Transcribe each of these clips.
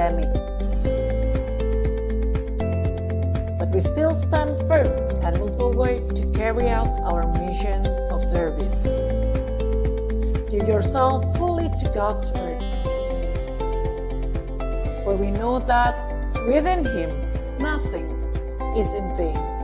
pandemic. But we still stand firm and move forward to carry out our mission of service. Give yourself fully to God's word, for we know that within Him nothing is in vain.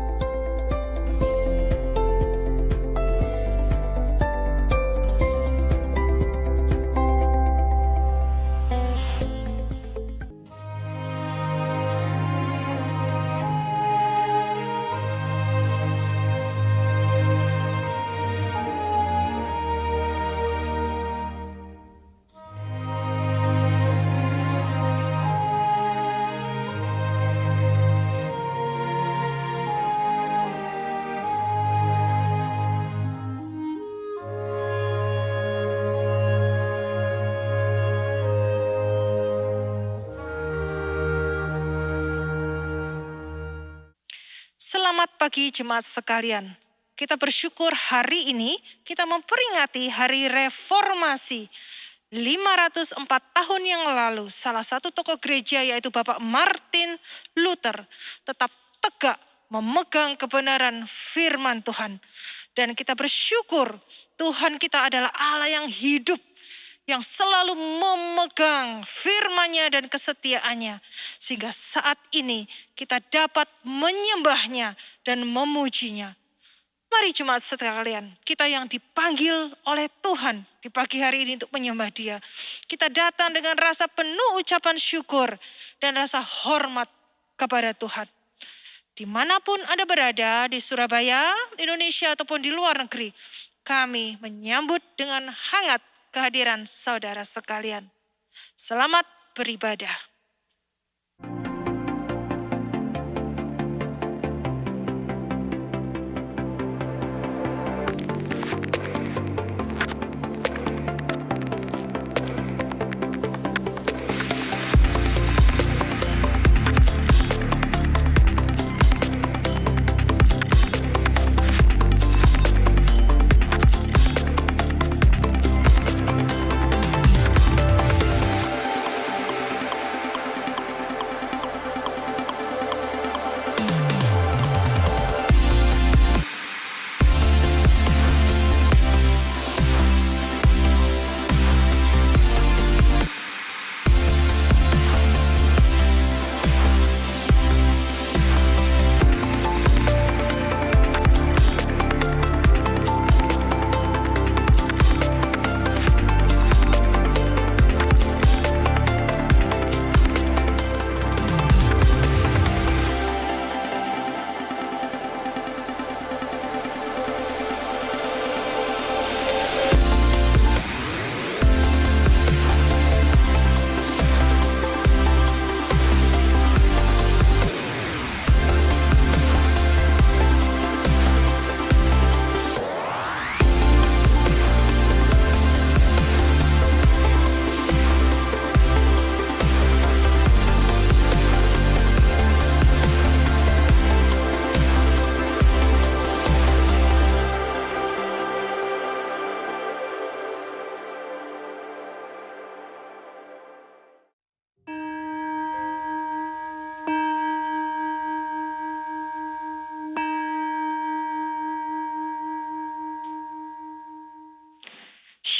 Selamat pagi jemaat sekalian. Kita bersyukur hari ini kita memperingati hari reformasi. 504 tahun yang lalu salah satu tokoh gereja yaitu Bapak Martin Luther tetap tegak memegang kebenaran firman Tuhan. Dan kita bersyukur Tuhan kita adalah Allah yang hidup, yang selalu memegang firman-Nya dan kesetiaannya. Sehingga saat ini kita dapat menyembahnya dan memujinya. Mari jemaat sekalian, kita yang dipanggil oleh Tuhan di pagi hari ini untuk menyembah Dia. Kita datang dengan rasa penuh ucapan syukur dan rasa hormat kepada Tuhan. Dimanapun Anda berada, di Surabaya, Indonesia ataupun di luar negeri, kami menyambut dengan hangat kehadiran saudara sekalian. Selamat beribadah.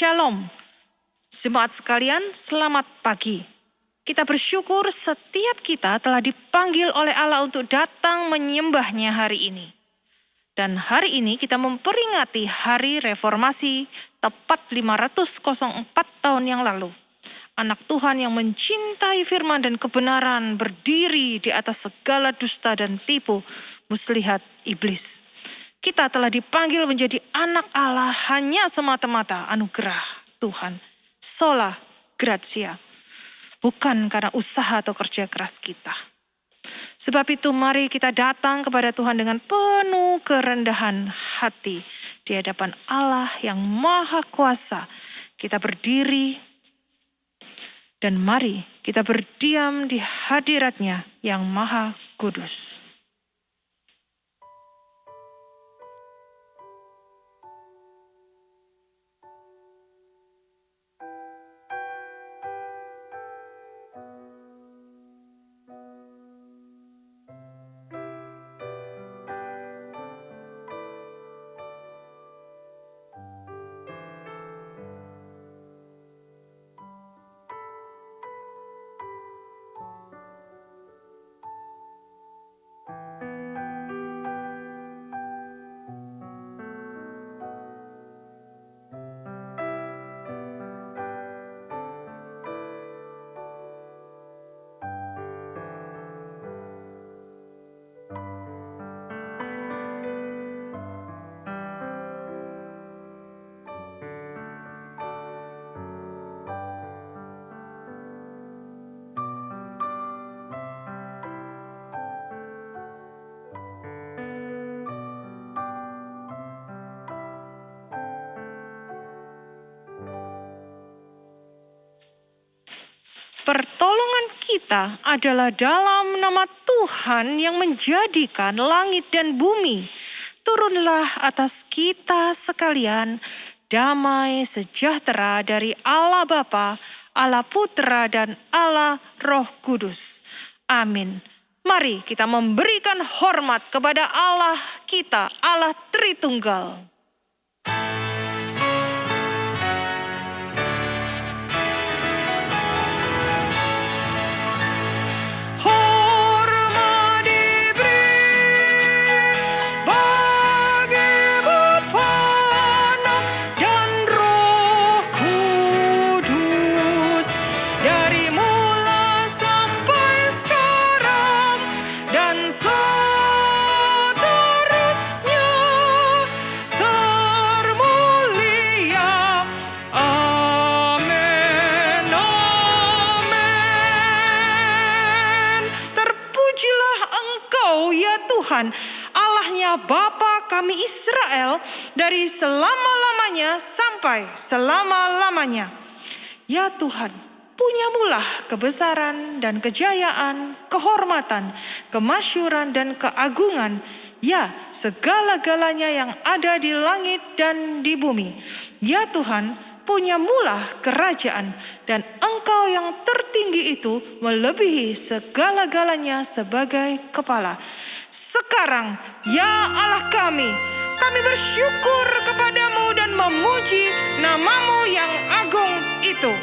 Shalom, jemaat sekalian, selamat pagi. Kita bersyukur setiap kita telah dipanggil oleh Allah untuk datang menyembahnya hari ini. Dan hari ini kita memperingati hari reformasi tepat 504 tahun yang lalu. Anak Tuhan yang mencintai firman dan kebenaran berdiri di atas segala dusta dan tipu muslihat iblis. Kita telah dipanggil menjadi anak Allah hanya semata-mata anugerah Tuhan. Sola gratia. Bukan karena usaha atau kerja keras kita. Sebab itu mari kita datang kepada Tuhan dengan penuh kerendahan hati. Di hadapan Allah yang maha kuasa. Kita berdiri dan mari kita berdiam di hadirat-Nya yang maha kudus. Pertolongan kita adalah dalam nama Tuhan yang menjadikan langit dan bumi. Turunlah atas kita sekalian damai sejahtera dari Allah Bapa, Allah Putra, dan Allah Roh Kudus. Amin. Mari kita memberikan hormat kepada Allah kita, Allah Tritunggal. Allahnya Bapa kami Israel dari selama-lamanya sampai selama-lamanya. Ya Tuhan, punyamulah kebesaran dan kejayaan, kehormatan, kemasyuran dan keagungan, ya segala-galanya yang ada di langit dan di bumi. Ya Tuhan, punyamulah kerajaan, dan Engkau yang tertinggi itu melebihi segala-galanya sebagai kepala. Sekarang, ya Allah kami bersyukur kepadamu dan memuji namamu yang agung itu.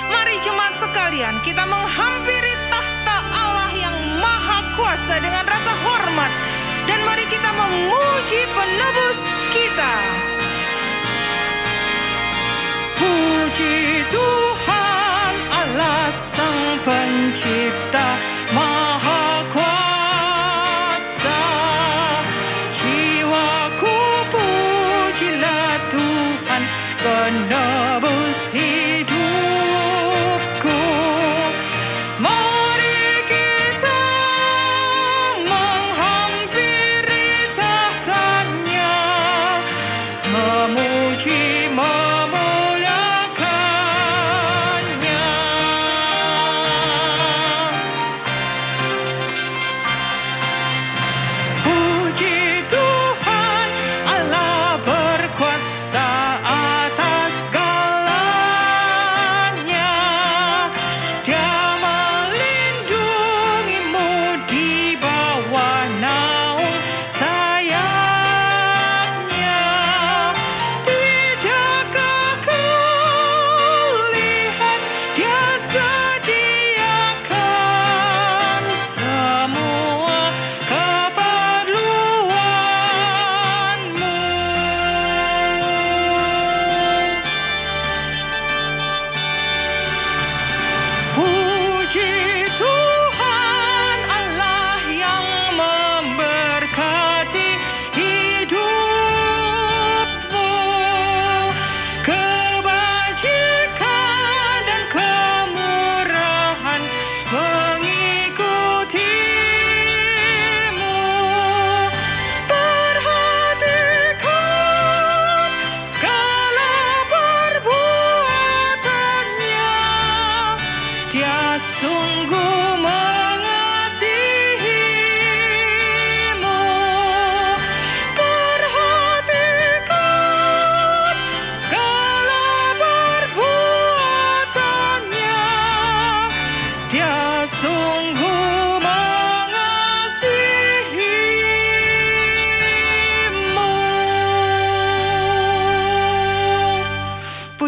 Mari jemaat sekalian, kita menghampiri tahta Allah yang maha kuasa dengan rasa hormat. Dan mari kita memuji penebus kita. Puji Tuhan Allah Sang Pencipta Maha Kuasa. Jiwaku pujilah Tuhan penebus hidupku. Mari kita menghampiri tahtanya, memuji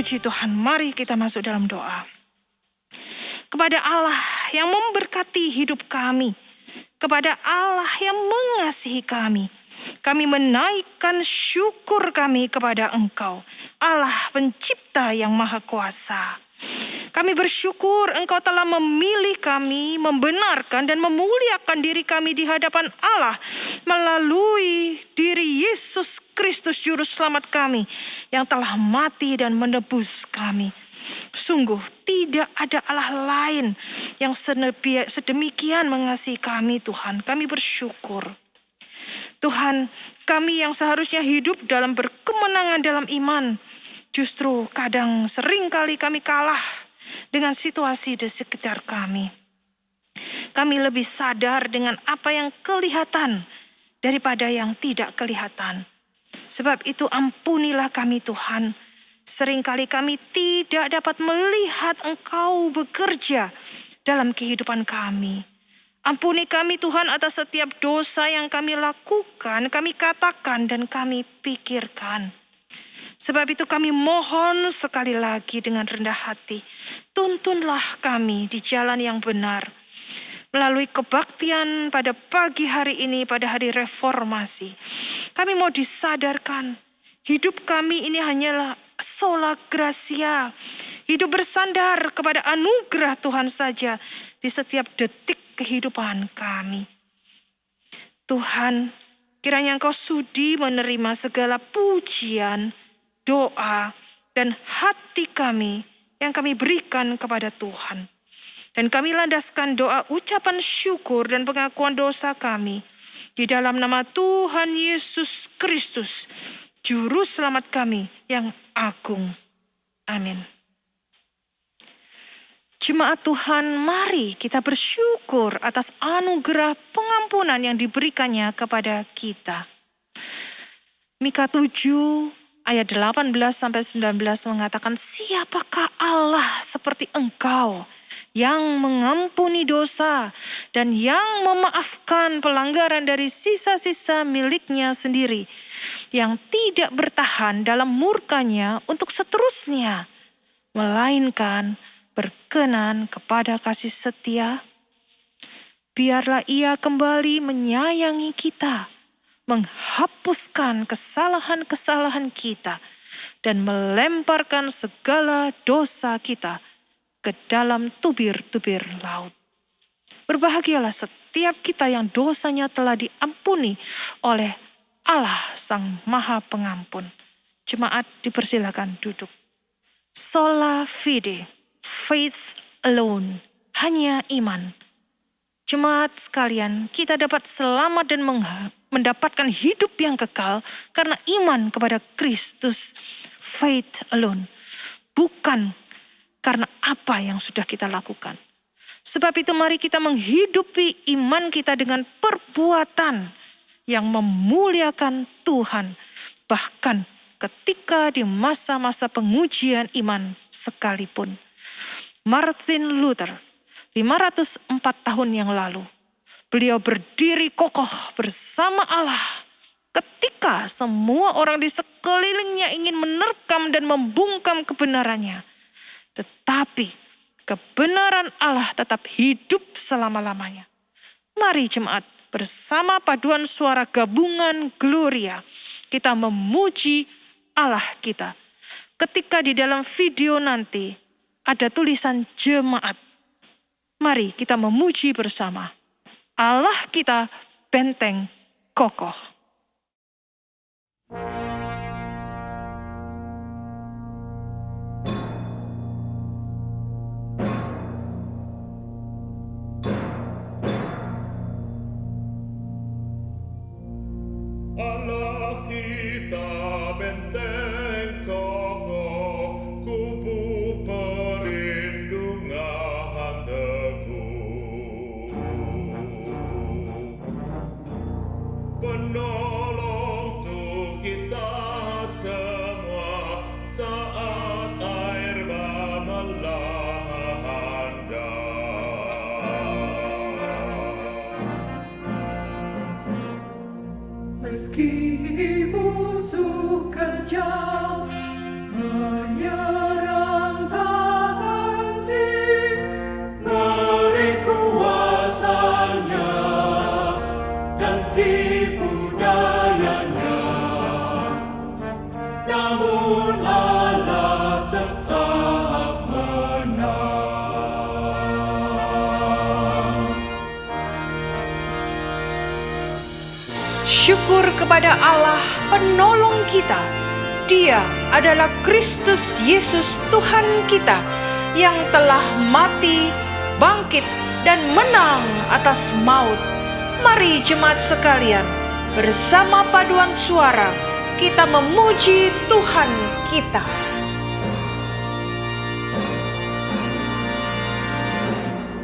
Puji Tuhan, mari kita masuk dalam doa. Kepada Allah yang memberkati hidup kami, kepada Allah yang mengasihi kami menaikkan syukur kami kepada Engkau, Allah Pencipta yang Maha Kuasa. Kami bersyukur Engkau telah memilih kami, membenarkan dan memuliakan diri kami di hadapan Allah melalui diri Yesus Kristus Juru Selamat kami yang telah mati dan menebus kami. Sungguh tidak ada Allah lain yang sedemikian mengasihi kami, Tuhan. Kami bersyukur. Tuhan, kami yang seharusnya hidup dalam berkemenangan dalam iman, justru kadang seringkali kami kalah. dengan situasi di sekitar kami. Kami lebih sadar dengan apa yang kelihatan daripada yang tidak kelihatan. Sebab itu ampunilah kami Tuhan. Seringkali kami tidak dapat melihat Engkau bekerja dalam kehidupan kami. Ampuni kami Tuhan atas setiap dosa yang kami lakukan, kami katakan dan kami pikirkan. Sebab itu kami mohon sekali lagi dengan rendah hati, tuntunlah kami di jalan yang benar. Melalui kebaktian pada pagi hari ini, pada hari reformasi, kami mau disadarkan, hidup kami ini hanyalah sola gratia. Hidup bersandar kepada anugerah Tuhan saja di setiap detik kehidupan kami. Tuhan, kiranya Engkau sudi menerima segala pujian, doa, dan hati kami yang kami berikan kepada Tuhan. Dan kami landaskan doa ucapan syukur dan pengakuan dosa kami di dalam nama Tuhan Yesus Kristus, Juru Selamat kami yang agung. Amin. Jemaat Tuhan, mari kita bersyukur atas anugerah pengampunan yang diberikannya kepada kita. Mika 7 ayat 18-19 mengatakan, siapakah Allah seperti Engkau yang mengampuni dosa dan yang memaafkan pelanggaran dari sisa-sisa miliknya sendiri, yang tidak bertahan dalam murkanya untuk seterusnya, melainkan berkenan kepada kasih setia. Biarlah Ia kembali menyayangi kita, menghapuskan kesalahan-kesalahan kita, dan melemparkan segala dosa kita ke dalam tubir-tubir laut. Berbahagialah setiap kita yang dosanya telah diampuni oleh Allah Sang Maha Pengampun. Jemaat dipersilakan duduk. Sola fide, faith alone, hanya iman. Jemaat sekalian, kita dapat selamat dan mendapatkan hidup yang kekal karena iman kepada Kristus. Faith alone, bukan karena apa yang sudah kita lakukan. Sebab itu mari kita menghidupi iman kita dengan perbuatan yang memuliakan Tuhan. Bahkan ketika di masa-masa pengujian iman sekalipun. Martin Luther, 504 tahun yang lalu, beliau berdiri kokoh bersama Allah ketika semua orang di sekelilingnya ingin menerkam dan membungkam kebenarannya. Tetapi kebenaran Allah tetap hidup selama-lamanya. Mari jemaat, bersama paduan suara gabungan Gloria, kita memuji Allah kita. Ketika di dalam video nanti ada tulisan jemaat, mari kita memuji bersama. Allah kita benteng kokoh. Allah kita benteng kokoh, kubu perlindungan teguh, penolong untuk kita semua saat air bah melanda. Meski musuh kejam menyerang tak henti, ngeri kuasanya dan tipu dayanya, namun Allah tetap menang. Syukur kepada Allah penolong kita. Dia adalah Kristus Yesus Tuhan kita yang telah mati, bangkit, dan menang atas maut. Mari jemaat sekalian, bersama paduan suara, kita memuji Tuhan kita.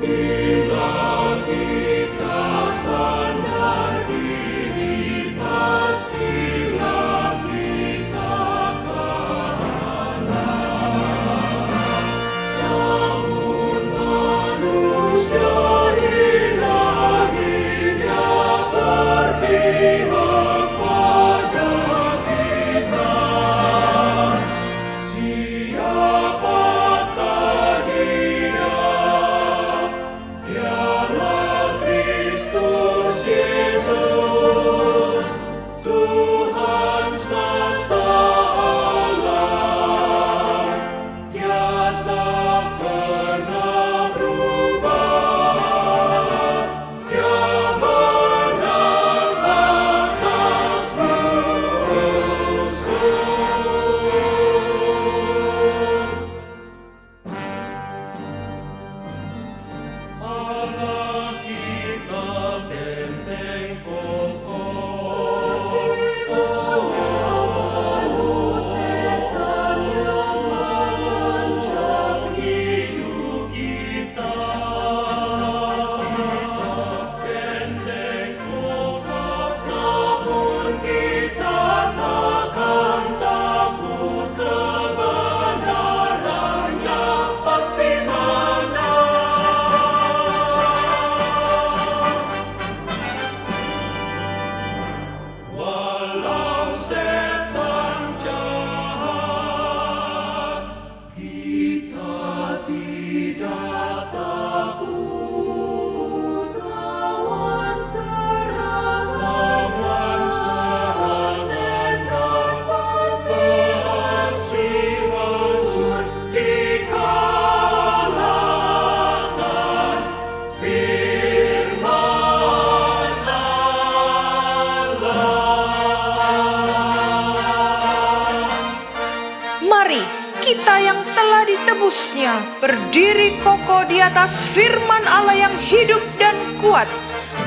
Bila kita sadar diri, pastilah kita kalah. Namun manusia ilahi, Dia berpihak pada kita. Siapakah Dia? Dialah Kristus Yesus, Tuhan semesta alam. Dia tak pernah berubah. Dia menang atas musuh. Allah kita benteng kokoh, melawan setan yang mengancam hidup kita. Benteng kokoh, namun kita takkan takut, kebenaran yang pasti menang. Walau setan jahat, kita tidak takut. Lawan serangan setan pasti hancur, dikalahkan firman Allah. Mari kita yang telah ditebusnya berdiri kokoh di atas firman Allah yang hidup dan kuat.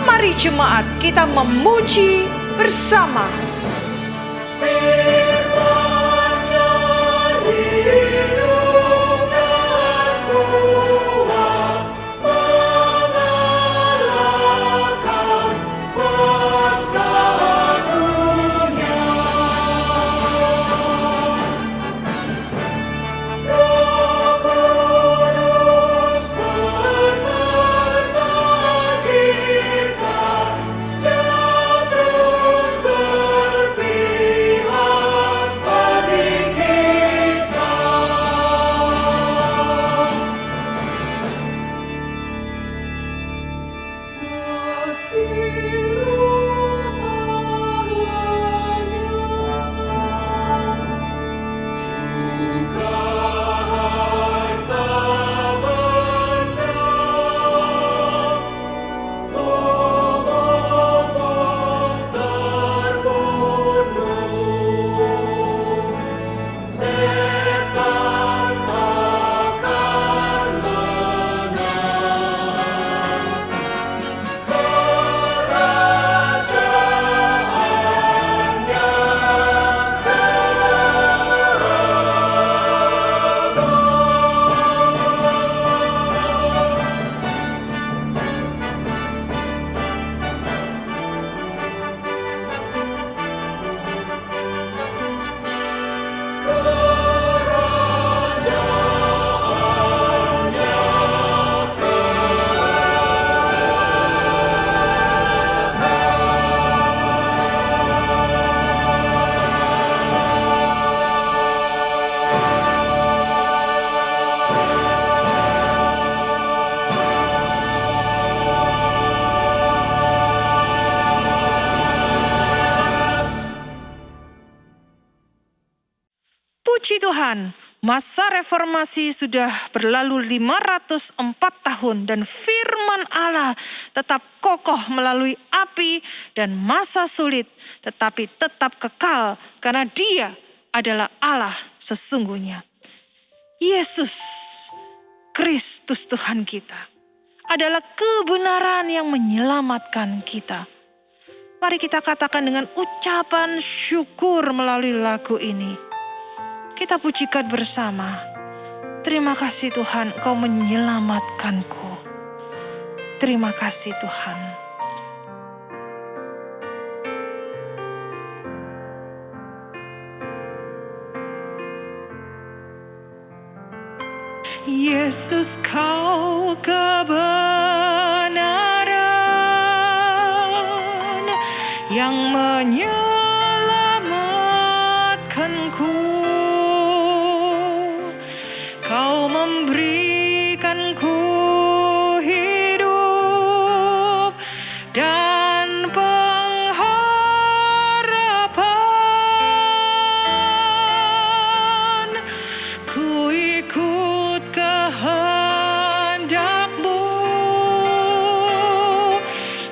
Mari jemaat kita memuji bersama. Firman-Nya hidup dan kuat, mengalahkan kuasa dunia. Roh Kudus beserta kita, Dia terus berpihak bagi kita. Juga harta benda, tubuh pun terbunuh. Setan takkan menang. Kerajaannya Puji Tuhan, masa reformasi sudah berlalu 504 tahun dan firman Allah tetap kokoh melalui api dan masa sulit, tetapi tetap kekal karena Dia adalah Allah sesungguhnya. Yesus Kristus Tuhan kita adalah kebenaran yang menyelamatkan kita. Mari kita katakan dengan ucapan syukur melalui lagu ini. Kita pujikan bersama. Terima kasih Tuhan, Engkau menyelamatkanku. Terima kasih Tuhan. Yesus, kau kebenaran yang menyelamatkanku. Kau memberikanku hidup dan pengharapan. Ku ikut kehendak-Mu,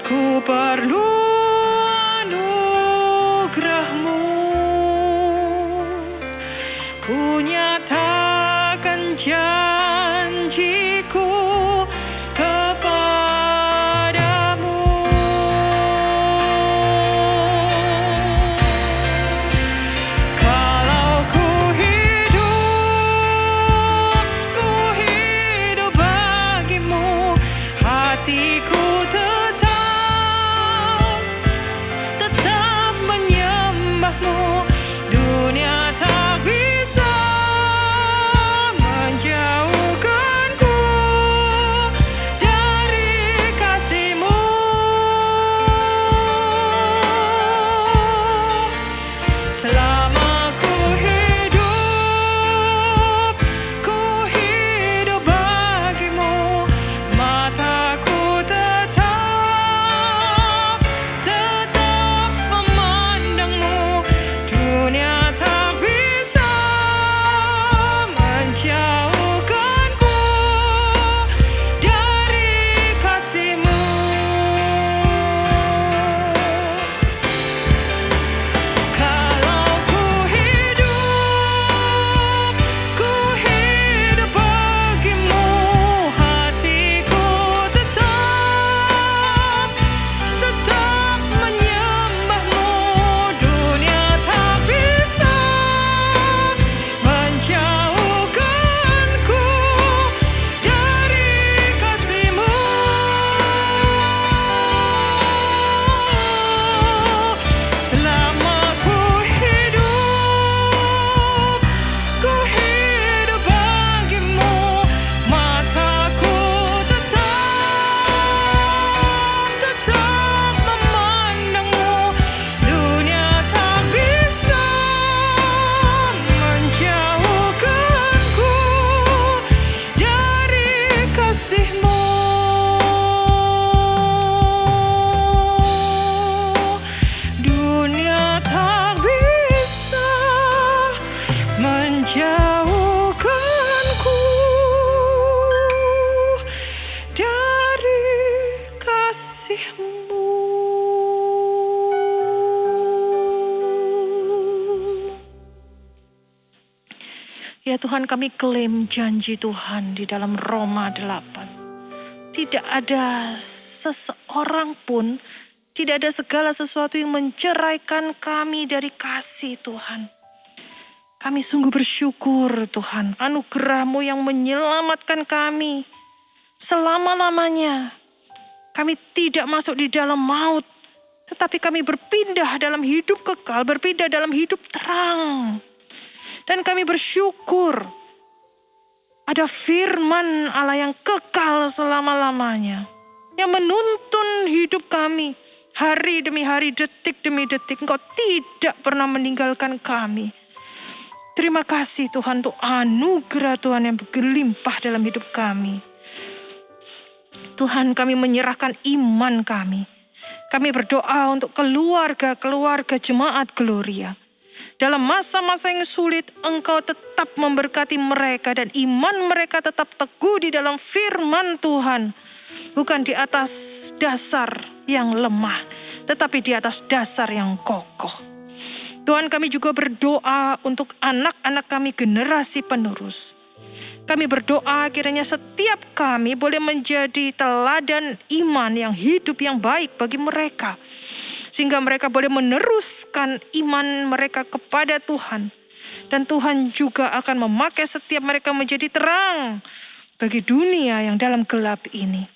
ku perlu anugerah-Mu. Ku nyatakan janjiku kepadamu. Kalau ku hidup bagimu, hatiku tetap menyembah-Mu. Dunia tak bisa menjauhkanku dari kasih-Mu. Selama ku hidup bagimu, mataku tetap memandang-Mu. Dunia tak bisa menjauhkanku dari kasih-Mu. Kalau ku hidup bagimu, hatiku tetap menyembah-Mu. Dunia tak bisa menjauhkanku dari kasih-Mu. Selama ku hidup bagimu, mataku tetap memandang-Mu. Dunia tak bisa menjauhkanku dari kasih-Mu. Dunia tak bisa menjauhkanku dari kasih-Mu. Ya Tuhan, kami klaim janji Tuhan di dalam Roma 8. Tidak ada seseorang pun, tidak ada segala sesuatu yang menceraikan kami dari kasih Tuhan. Kami sungguh bersyukur Tuhan, anugerah-Mu yang menyelamatkan kami selama-lamanya. Kami tidak masuk di dalam maut, tetapi kami berpindah dalam hidup kekal, berpindah dalam hidup terang. Dan kami bersyukur ada firman Allah yang kekal selama-lamanya, yang menuntun hidup kami hari demi hari, detik demi detik. Engkau tidak pernah meninggalkan kami. Terima kasih Tuhan untuk anugerah Tuhan yang berlimpah dalam hidup kami. Tuhan, kami menyerahkan iman kami. Kami berdoa untuk keluarga-keluarga jemaat Gloria. Dalam masa-masa yang sulit, Engkau tetap memberkati mereka dan iman mereka tetap teguh di dalam firman Tuhan. Bukan di atas dasar yang lemah, tetapi di atas dasar yang kokoh. Tuhan, kami juga berdoa untuk anak-anak kami generasi penerus. Kami berdoa kiranya setiap kami boleh menjadi teladan iman yang hidup yang baik bagi mereka. Sehingga mereka boleh meneruskan iman mereka kepada Tuhan. Dan Tuhan juga akan memakai setiap mereka menjadi terang bagi dunia yang dalam gelap ini.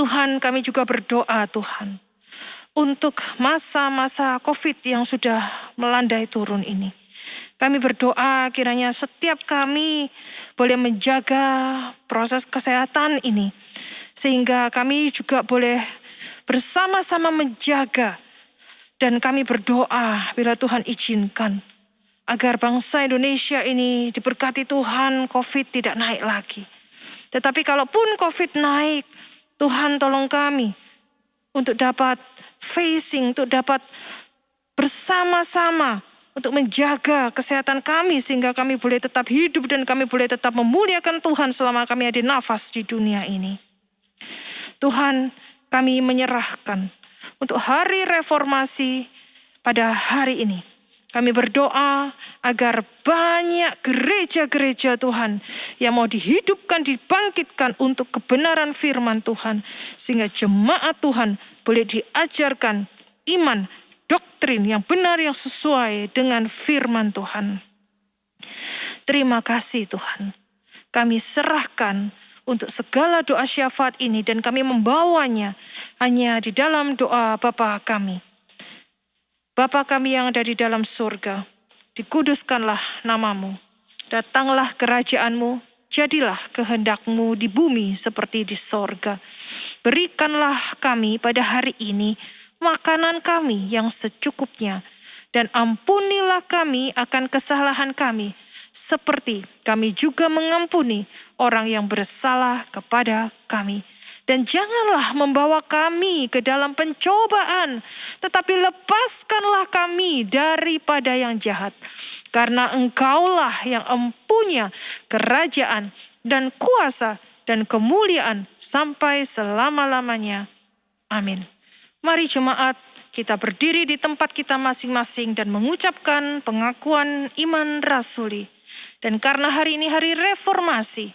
Tuhan, kami juga berdoa Tuhan, untuk masa-masa COVID yang sudah melandai turun ini. Kami berdoa kiranya setiap kami boleh menjaga proses kesehatan ini, sehingga kami juga boleh bersama-sama menjaga. Dan kami berdoa bila Tuhan izinkan, agar bangsa Indonesia ini diberkati Tuhan, COVID tidak naik lagi. Tetapi kalaupun COVID naik, Tuhan tolong kami untuk dapat facing, untuk dapat bersama-sama untuk menjaga kesehatan kami sehingga kami boleh tetap hidup dan kami boleh tetap memuliakan Tuhan selama kami ada nafas di dunia ini. Tuhan, kami menyerahkan untuk hari reformasi pada hari ini. Kami berdoa agar banyak gereja-gereja Tuhan yang mau dihidupkan, dibangkitkan untuk kebenaran firman Tuhan. Sehingga jemaat Tuhan boleh diajarkan iman, doktrin yang benar, yang sesuai dengan firman Tuhan. Terima kasih Tuhan. Kami serahkan untuk segala doa syafaat ini dan kami membawanya hanya di dalam doa Bapa kami. Bapa kami yang ada di dalam surga, dikuduskanlah namamu, datanglah kerajaanmu, jadilah kehendakmu di bumi seperti di sorga. Berikanlah kami pada hari ini makanan kami yang secukupnya, dan ampunilah kami akan kesalahan kami, seperti kami juga mengampuni orang yang bersalah kepada kami. Dan janganlah membawa kami ke dalam pencobaan, tetapi lepaskanlah kami daripada yang jahat. Karena Engkaulah yang empunya kerajaan dan kuasa dan kemuliaan sampai selama-lamanya. Amin. Mari jemaat, kita berdiri di tempat kita masing-masing dan mengucapkan pengakuan iman rasuli. Dan karena hari ini hari reformasi,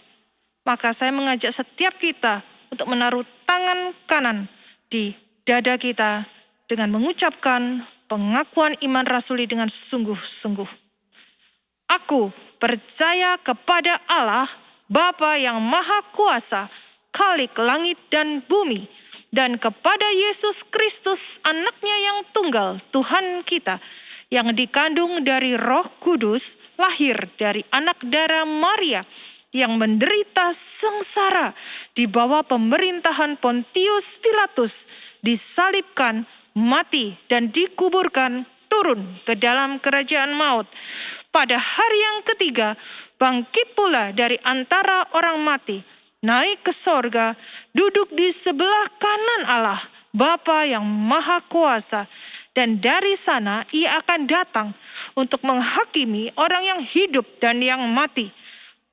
maka saya mengajak setiap kita untuk menaruh tangan kanan di dada kita dengan mengucapkan pengakuan iman rasuli dengan sungguh-sungguh. Aku percaya kepada Allah, Bapa yang Maha Kuasa, Khalik langit dan bumi, dan kepada Yesus Kristus anaknya yang tunggal, Tuhan kita, yang dikandung dari Roh Kudus, lahir dari anak darah Maria, yang menderita sengsara di bawah pemerintahan Pontius Pilatus, disalibkan, mati, dan dikuburkan, turun ke dalam kerajaan maut. Pada hari yang ketiga, bangkit pula dari antara orang mati, naik ke sorga, duduk di sebelah kanan Allah, Bapa yang Maha Kuasa, dan dari sana ia akan datang untuk menghakimi orang yang hidup dan yang mati.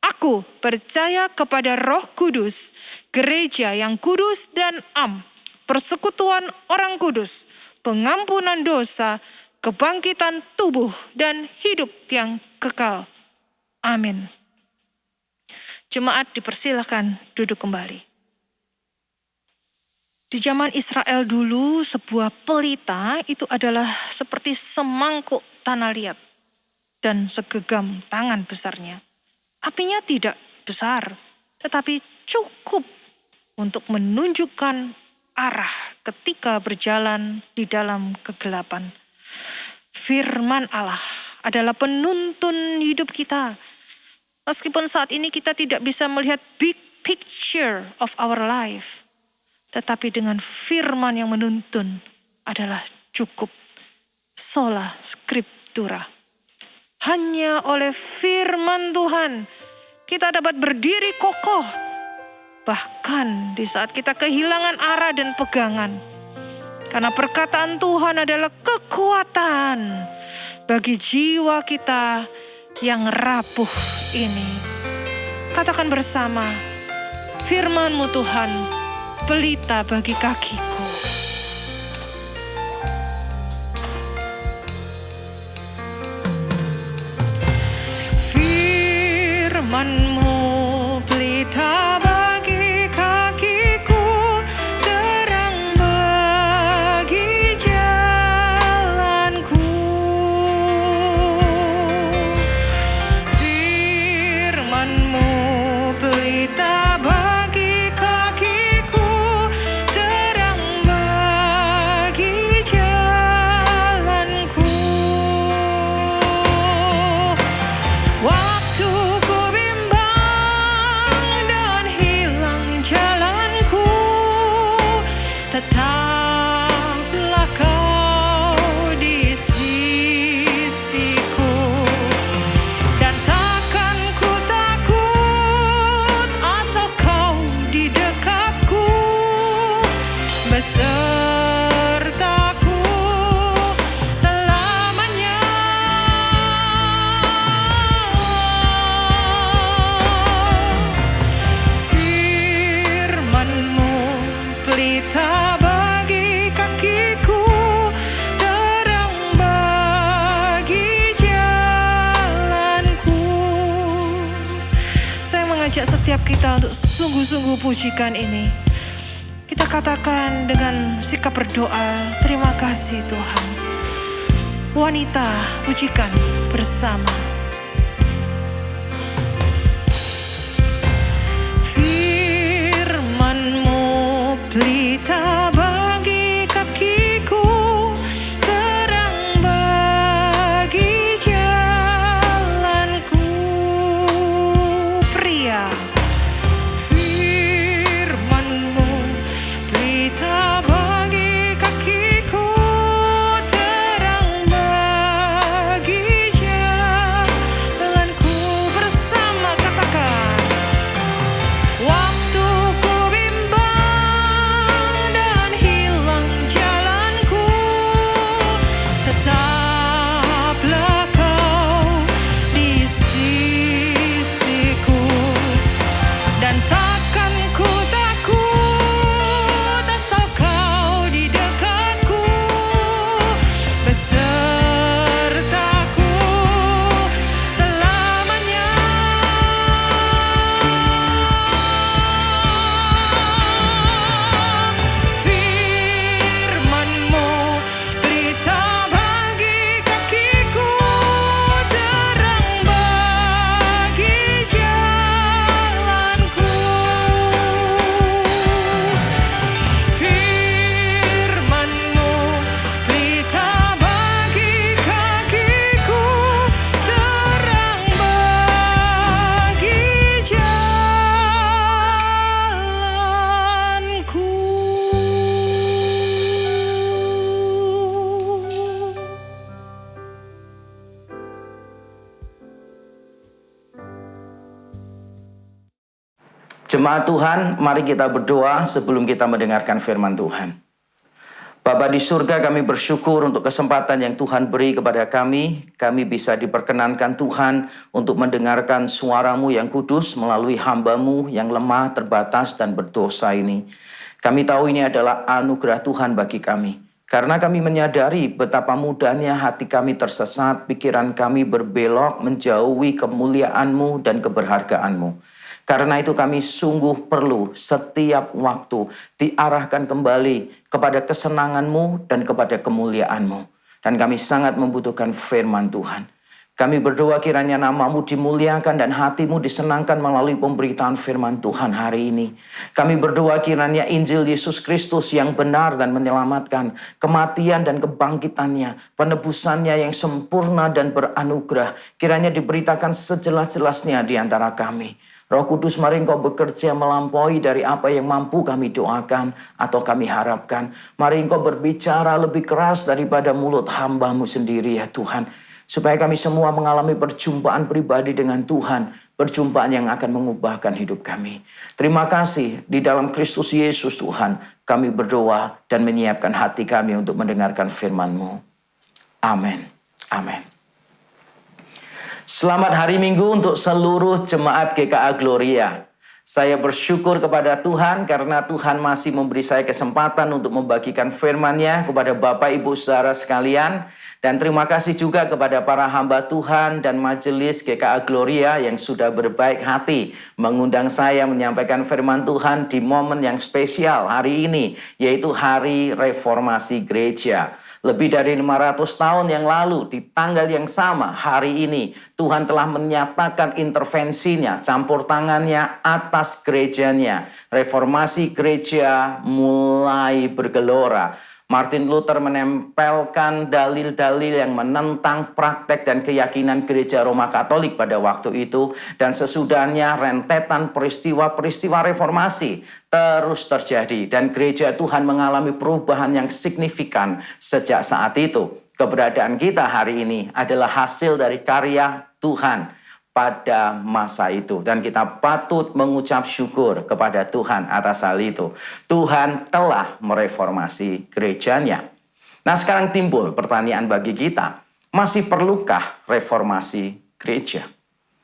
Aku percaya kepada Roh Kudus, gereja yang kudus dan am, persekutuan orang kudus, pengampunan dosa, kebangkitan tubuh, dan hidup yang kekal. Amin. Jemaat dipersilakan duduk kembali. Di zaman Israel dulu, sebuah pelita itu adalah seperti semangkuk tanah liat dan segenggam tangan besarnya. Apinya tidak besar, tetapi cukup untuk menunjukkan arah ketika berjalan di dalam kegelapan. Firman Allah adalah penuntun hidup kita. Meskipun saat ini kita tidak bisa melihat big picture of our life, tetapi dengan firman yang menuntun adalah cukup. Sola scriptura. Hanya oleh firman Tuhan kita dapat berdiri kokoh. Bahkan di saat kita kehilangan arah dan pegangan. Karena perkataan Tuhan adalah kekuatan bagi jiwa kita yang rapuh ini. Katakan bersama, firman-Mu Tuhan, pelita bagi kakiku. Firman-Mu pelita bagi kakiku, terang bagi jalanku. Firman-Mu pelita bagi kakiku, tetaplah kau di sisiku, dan takkan ku takut asal kau di dekatku, besertaku selamanya. Firman-Mu pelita bagi kakiku, terang bagi jalanku. Saya mengajak setiap kita untuk sungguh-sungguh pujikan ini. Kita katakan dengan sikap berdoa, terima kasih Tuhan. Wanita, pujikan bersama. Firman-Mu pelita bagi kakiku, terang bagi jalanku. Pria, firman-Mu pelita bagi kakiku, terang bagi jalanku. Bersama katakan, waktu ku bimbang dan hilang jalanku, tetaplah kau di sisiku, dan takkan ku takut asal kau di dekatku, besertaku selamanya. Firman-Mu pelita bagi kakiku, terang bagi jalanku. Firman-Mu pelita bagi kakiku, terang bagi jalanku. Jemaat Tuhan, mari kita berdoa sebelum kita mendengarkan firman Tuhan. Bapa di surga, kami bersyukur untuk kesempatan yang Tuhan beri kepada kami. Kami bisa diperkenankan Tuhan untuk mendengarkan suara-Mu yang kudus melalui hamba-Mu yang lemah, terbatas, dan berdosa ini. Kami tahu ini adalah anugerah Tuhan bagi kami. Karena kami menyadari betapa mudahnya hati kami tersesat, pikiran kami berbelok menjauhi kemuliaan-Mu dan keberhargaan-Mu. Karena itu kami sungguh perlu setiap waktu diarahkan kembali kepada kesenangan-Mu dan kepada kemuliaan-Mu. Dan kami sangat membutuhkan firman Tuhan. Kami berdoa kiranya nama-Mu dimuliakan dan hati-Mu disenangkan melalui pemberitaan firman Tuhan hari ini. Kami berdoa kiranya Injil Yesus Kristus yang benar dan menyelamatkan, kematian dan kebangkitannya, penebusannya yang sempurna dan beranugerah, kiranya diberitakan sejelas-jelasnya di antara kami. Roh Kudus, mari Engkau bekerja melampaui dari apa yang mampu kami doakan atau kami harapkan. Mari Engkau berbicara lebih keras daripada mulut hamba-Mu sendiri ya Tuhan. Supaya kami semua mengalami perjumpaan pribadi dengan Tuhan. Perjumpaan yang akan mengubahkan hidup kami. Terima kasih di dalam Kristus Yesus Tuhan. Kami berdoa dan menyiapkan hati kami untuk mendengarkan firman-Mu. Amin. Amin. Selamat hari Minggu untuk seluruh jemaat GKA Gloria. Saya bersyukur kepada Tuhan karena Tuhan masih memberi saya kesempatan untuk membagikan firman-Nya kepada Bapak Ibu Saudara sekalian. Dan terima kasih juga kepada para hamba Tuhan dan majelis GKA Gloria yang sudah berbaik hati mengundang saya menyampaikan firman Tuhan di momen yang spesial hari ini, yaitu Hari Reformasi Gereja. Lebih dari 500 tahun yang lalu, di tanggal yang sama, hari ini, Tuhan telah menyatakan intervensinya, campur tangannya atas gerejanya. Reformasi gereja mulai bergelora. Martin Luther menempelkan dalil-dalil yang menentang praktek dan keyakinan gereja Roma Katolik pada waktu itu. Dan sesudahnya rentetan peristiwa-peristiwa reformasi terus terjadi. Dan gereja Tuhan mengalami perubahan yang signifikan sejak saat itu. Keberadaan kita hari ini adalah hasil dari karya Tuhan pada masa itu. Dan kita patut mengucap syukur kepada Tuhan atas hal itu. Tuhan telah mereformasi gerejanya. Nah, sekarang timbul pertanyaan bagi kita. Masih perlukah reformasi gereja?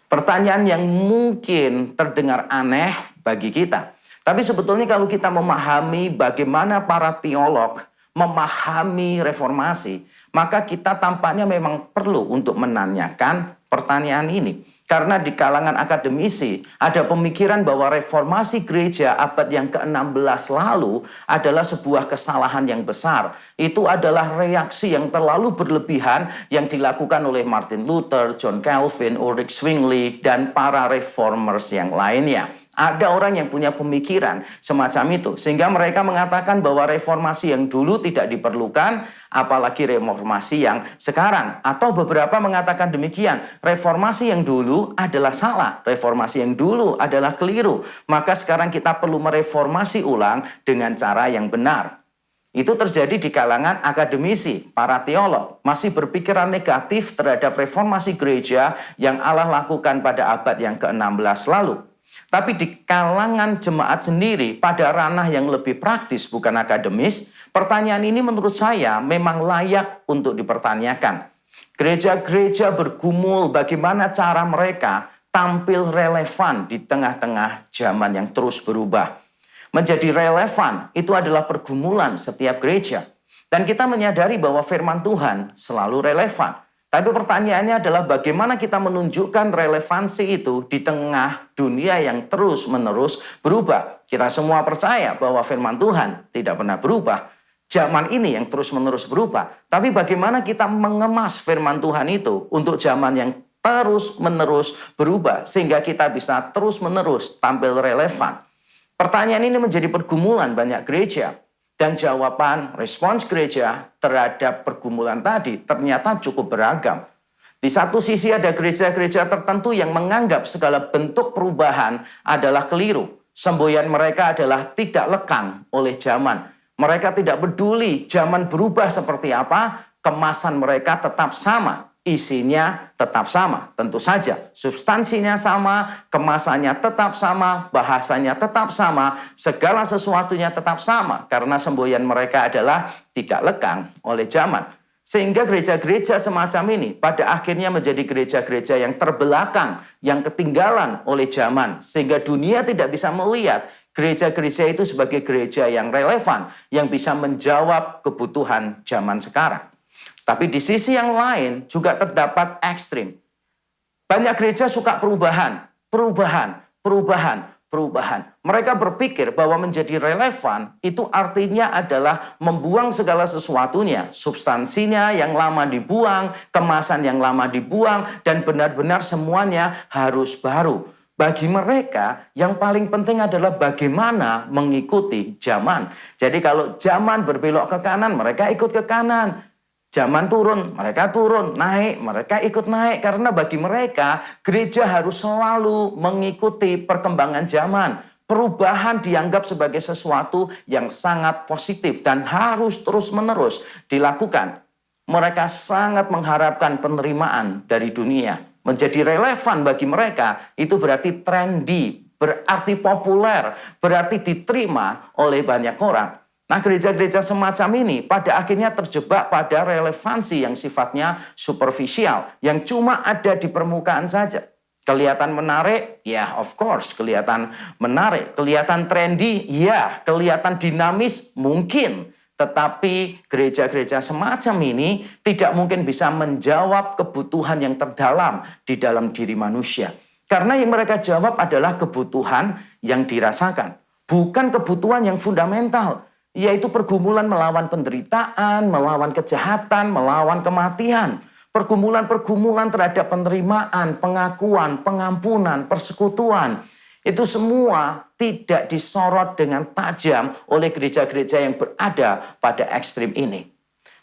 Pertanyaan yang mungkin terdengar aneh bagi kita. Tapi sebetulnya kalau kita memahami bagaimana para teolog memahami reformasi, maka kita tampaknya memang perlu untuk menanyakan pertanyaan ini. Karena di kalangan akademisi ada pemikiran bahwa reformasi gereja abad yang ke-16 lalu adalah sebuah kesalahan yang besar. Itu adalah reaksi yang terlalu berlebihan yang dilakukan oleh Martin Luther, John Calvin, Ulrich Zwingli, dan para reformers yang lainnya. Ada orang yang punya pemikiran semacam itu. Sehingga mereka mengatakan bahwa reformasi yang dulu tidak diperlukan, apalagi reformasi yang sekarang. Atau beberapa mengatakan demikian, reformasi yang dulu adalah salah, reformasi yang dulu adalah keliru. Maka sekarang kita perlu mereformasi ulang dengan cara yang benar. Itu terjadi di kalangan akademisi, para teolog. Masih berpikiran negatif terhadap reformasi gereja yang Allah lakukan pada abad yang ke-16 lalu. Tapi di kalangan jemaat sendiri pada ranah yang lebih praktis bukan akademis, pertanyaan ini menurut saya memang layak untuk dipertanyakan. Gereja-gereja bergumul bagaimana cara mereka tampil relevan di tengah-tengah zaman yang terus berubah. Menjadi relevan itu adalah pergumulan setiap gereja. Dan kita menyadari bahwa firman Tuhan selalu relevan. Tapi pertanyaannya adalah bagaimana kita menunjukkan relevansi itu di tengah dunia yang terus-menerus berubah. Kita semua percaya bahwa firman Tuhan tidak pernah berubah. Zaman ini yang terus-menerus berubah. Tapi bagaimana kita mengemas firman Tuhan itu untuk zaman yang terus-menerus berubah. Sehingga kita bisa terus-menerus tampil relevan. Pertanyaan ini menjadi pergumulan banyak gereja. Dan jawaban respons gereja terhadap pergumulan tadi ternyata cukup beragam. Di satu sisi ada gereja-gereja tertentu yang menganggap segala bentuk perubahan adalah keliru. Semboyan mereka adalah tidak lekang oleh zaman. Mereka tidak peduli zaman berubah seperti apa, kemasan mereka tetap sama. Isinya tetap sama, tentu saja. Substansinya sama, kemasannya tetap sama, bahasanya tetap sama, segala sesuatunya tetap sama. Karena semboyan mereka adalah tidak lekang oleh zaman. Sehingga gereja-gereja semacam ini pada akhirnya menjadi gereja-gereja yang terbelakang, yang ketinggalan oleh zaman. Sehingga dunia tidak bisa melihat gereja-gereja itu sebagai gereja yang relevan, yang bisa menjawab kebutuhan zaman sekarang. Tapi di sisi yang lain juga terdapat ekstrim. Banyak gereja suka perubahan. Mereka berpikir bahwa menjadi relevan itu artinya adalah membuang segala sesuatunya. Substansinya yang lama dibuang, kemasan yang lama dibuang, dan benar-benar semuanya harus baru. Bagi mereka yang paling penting adalah bagaimana mengikuti zaman. Jadi kalau zaman berbelok ke kanan, mereka ikut ke kanan. Zaman turun, mereka turun, naik, mereka ikut naik. Karena bagi mereka, gereja harus selalu mengikuti perkembangan zaman. Perubahan dianggap sebagai sesuatu yang sangat positif dan harus terus-menerus dilakukan. Mereka sangat mengharapkan penerimaan dari dunia. Menjadi relevan bagi mereka, itu berarti trendy, berarti populer, berarti diterima oleh banyak orang. Nah, gereja-gereja semacam ini pada akhirnya terjebak pada relevansi yang sifatnya superficial, yang cuma ada di permukaan saja. Kelihatan menarik, ya of course kelihatan menarik. Kelihatan trendy, ya. Kelihatan dinamis, mungkin. Tetapi gereja-gereja semacam ini tidak mungkin bisa menjawab kebutuhan yang terdalam di dalam diri manusia. Karena yang mereka jawab adalah kebutuhan yang dirasakan, bukan kebutuhan yang fundamental. Yaitu pergumulan melawan penderitaan, melawan kejahatan, melawan kematian. Pergumulan-pergumulan terhadap penerimaan, pengakuan, pengampunan, persekutuan. Itu semua tidak disorot dengan tajam oleh gereja-gereja yang berada pada ekstrim ini.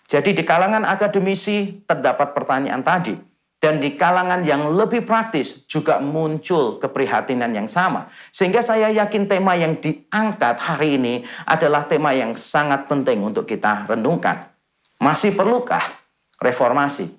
Jadi di kalangan akademisi terdapat pertanyaan tadi. Dan di kalangan yang lebih praktis juga muncul keprihatinan yang sama. Sehingga saya yakin tema yang diangkat hari ini adalah tema yang sangat penting untuk kita renungkan. Masih perlukah reformasi?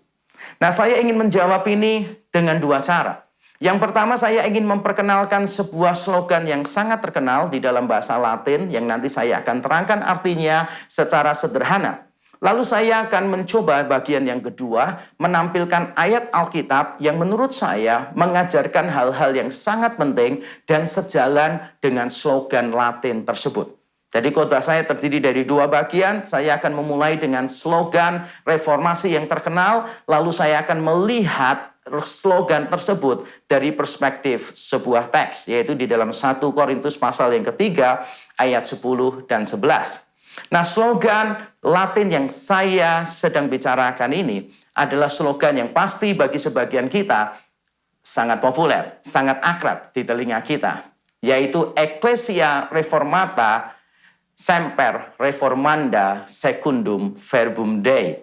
Nah, saya ingin menjawab ini dengan dua cara. Yang pertama, saya ingin memperkenalkan sebuah slogan yang sangat terkenal di dalam bahasa Latin yang nanti saya akan terangkan artinya secara sederhana. Lalu saya akan mencoba bagian yang kedua, menampilkan ayat Alkitab yang menurut saya mengajarkan hal-hal yang sangat penting dan sejalan dengan slogan Latin tersebut. Jadi khotbah saya terdiri dari dua bagian. Saya akan memulai dengan slogan reformasi yang terkenal, lalu saya akan melihat slogan tersebut dari perspektif sebuah teks, yaitu di dalam 1 Korintus pasal yang ketiga, ayat 10 dan 11. Nah, slogan Latin yang saya sedang bicarakan ini adalah slogan yang pasti bagi sebagian kita sangat populer, sangat akrab di telinga kita, yaitu Ecclesia Reformata Semper Reformanda Secundum Verbum Dei.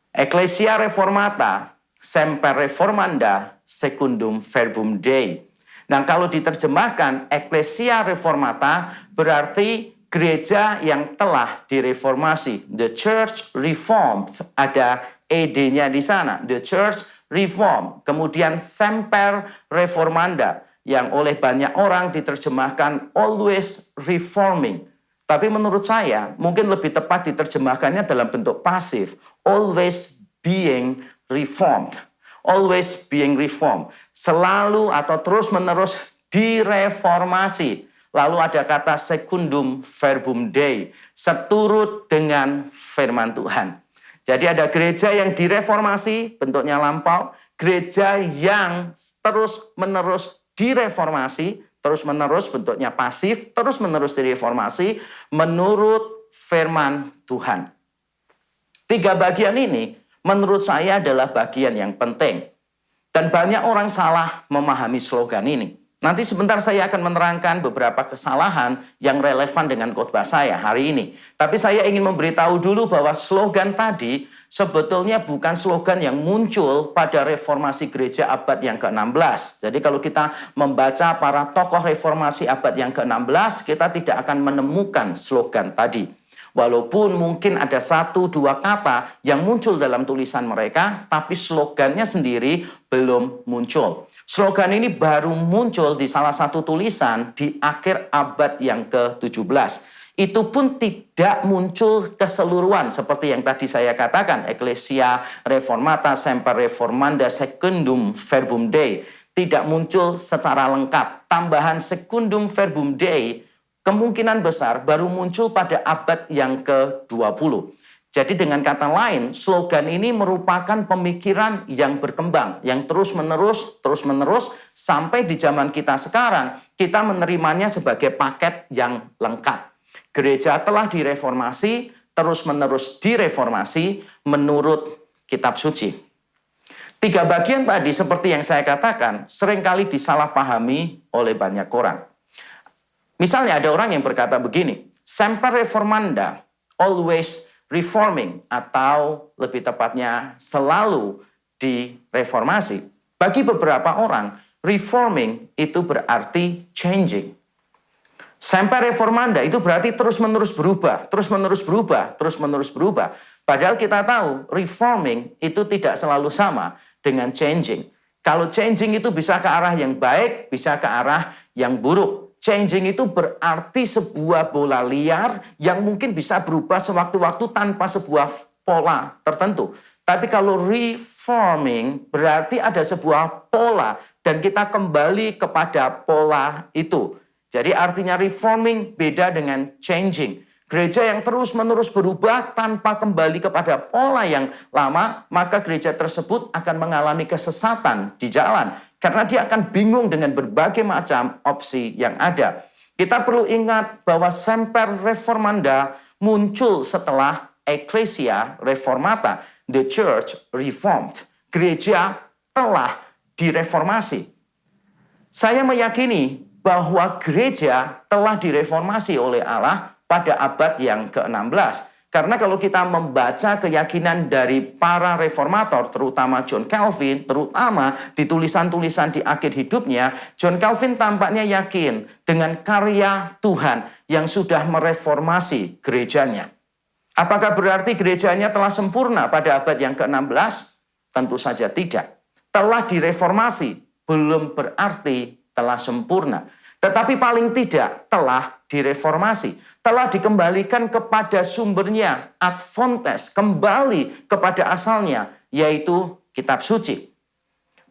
Ecclesia Reformata Semper Reformanda Secundum Verbum Dei. Nah, kalau diterjemahkan Ecclesia Reformata berarti gereja yang telah direformasi. The Church Reformed, ada ED-nya di sana. The Church Reformed. Kemudian Semper Reformanda, yang oleh banyak orang diterjemahkan always reforming. Tapi menurut saya, mungkin lebih tepat diterjemahkannya dalam bentuk pasif. Always being reformed. Always being reformed. Selalu atau terus-menerus direformasi. Lalu ada kata secundum verbum Dei, seturut dengan firman Tuhan. Jadi ada gereja yang direformasi, bentuknya lampau. Gereja yang terus-menerus direformasi, terus-menerus bentuknya pasif, terus-menerus direformasi menurut firman Tuhan. Tiga bagian ini menurut saya adalah bagian yang penting. Dan banyak orang salah memahami slogan ini. Nanti sebentar saya akan menerangkan beberapa kesalahan yang relevan dengan khotbah saya hari ini. Tapi saya ingin memberitahu dulu bahwa slogan tadi sebetulnya bukan slogan yang muncul pada reformasi gereja abad yang ke-16. Jadi kalau kita membaca para tokoh reformasi abad yang ke-16, kita tidak akan menemukan slogan tadi. Walaupun mungkin ada 1-2 kata yang muncul dalam tulisan mereka, tapi slogannya sendiri belum muncul. Slogan ini baru muncul di salah satu tulisan di akhir abad yang ke-17. Itu pun tidak muncul keseluruhan seperti yang tadi saya katakan, Ecclesia Reformata Semper Reformanda Secundum Verbum Dei. Tidak muncul secara lengkap. Tambahan Secundum Verbum Dei kemungkinan besar baru muncul pada abad yang ke-20. Jadi dengan kata lain, slogan ini merupakan pemikiran yang berkembang, yang terus-menerus, sampai di zaman kita sekarang, kita menerimanya sebagai paket yang lengkap. Gereja telah direformasi, terus-menerus direformasi menurut kitab suci. Tiga bagian tadi seperti yang saya katakan, seringkali disalahpahami oleh banyak orang. Misalnya ada orang yang berkata begini, Semper Reformanda, always reforming, atau lebih tepatnya selalu direformasi. Bagi beberapa orang, reforming itu berarti changing. Semper Reformanda itu berarti terus-menerus berubah, terus-menerus berubah, terus-menerus berubah. Padahal kita tahu reforming itu tidak selalu sama dengan changing. Kalau changing itu bisa ke arah yang baik, bisa ke arah yang buruk. Changing itu berarti sebuah bola liar yang mungkin bisa berubah sewaktu-waktu tanpa sebuah pola tertentu. Tapi kalau reforming berarti ada sebuah pola dan kita kembali kepada pola itu. Jadi artinya reforming beda dengan changing. Gereja yang terus-menerus berubah tanpa kembali kepada pola yang lama, maka gereja tersebut akan mengalami kesesatan di jalan. Karena dia akan bingung dengan berbagai macam opsi yang ada. Kita perlu ingat bahwa Semper Reformanda muncul setelah Ecclesia Reformata, the Church Reformed. Gereja telah direformasi. Saya meyakini bahwa gereja telah direformasi oleh Allah pada abad yang ke-16. Karena kalau kita membaca keyakinan dari para reformator, terutama John Calvin, terutama di tulisan-tulisan di akhir hidupnya, John Calvin tampaknya yakin dengan karya Tuhan yang sudah mereformasi gerejanya. Apakah berarti gerejanya telah sempurna pada abad yang ke-16? Tentu saja tidak. Telah direformasi belum berarti telah sempurna. Tetapi paling tidak telah direformasi, telah dikembalikan kepada sumbernya, ad fontes, kembali kepada asalnya, yaitu kitab suci.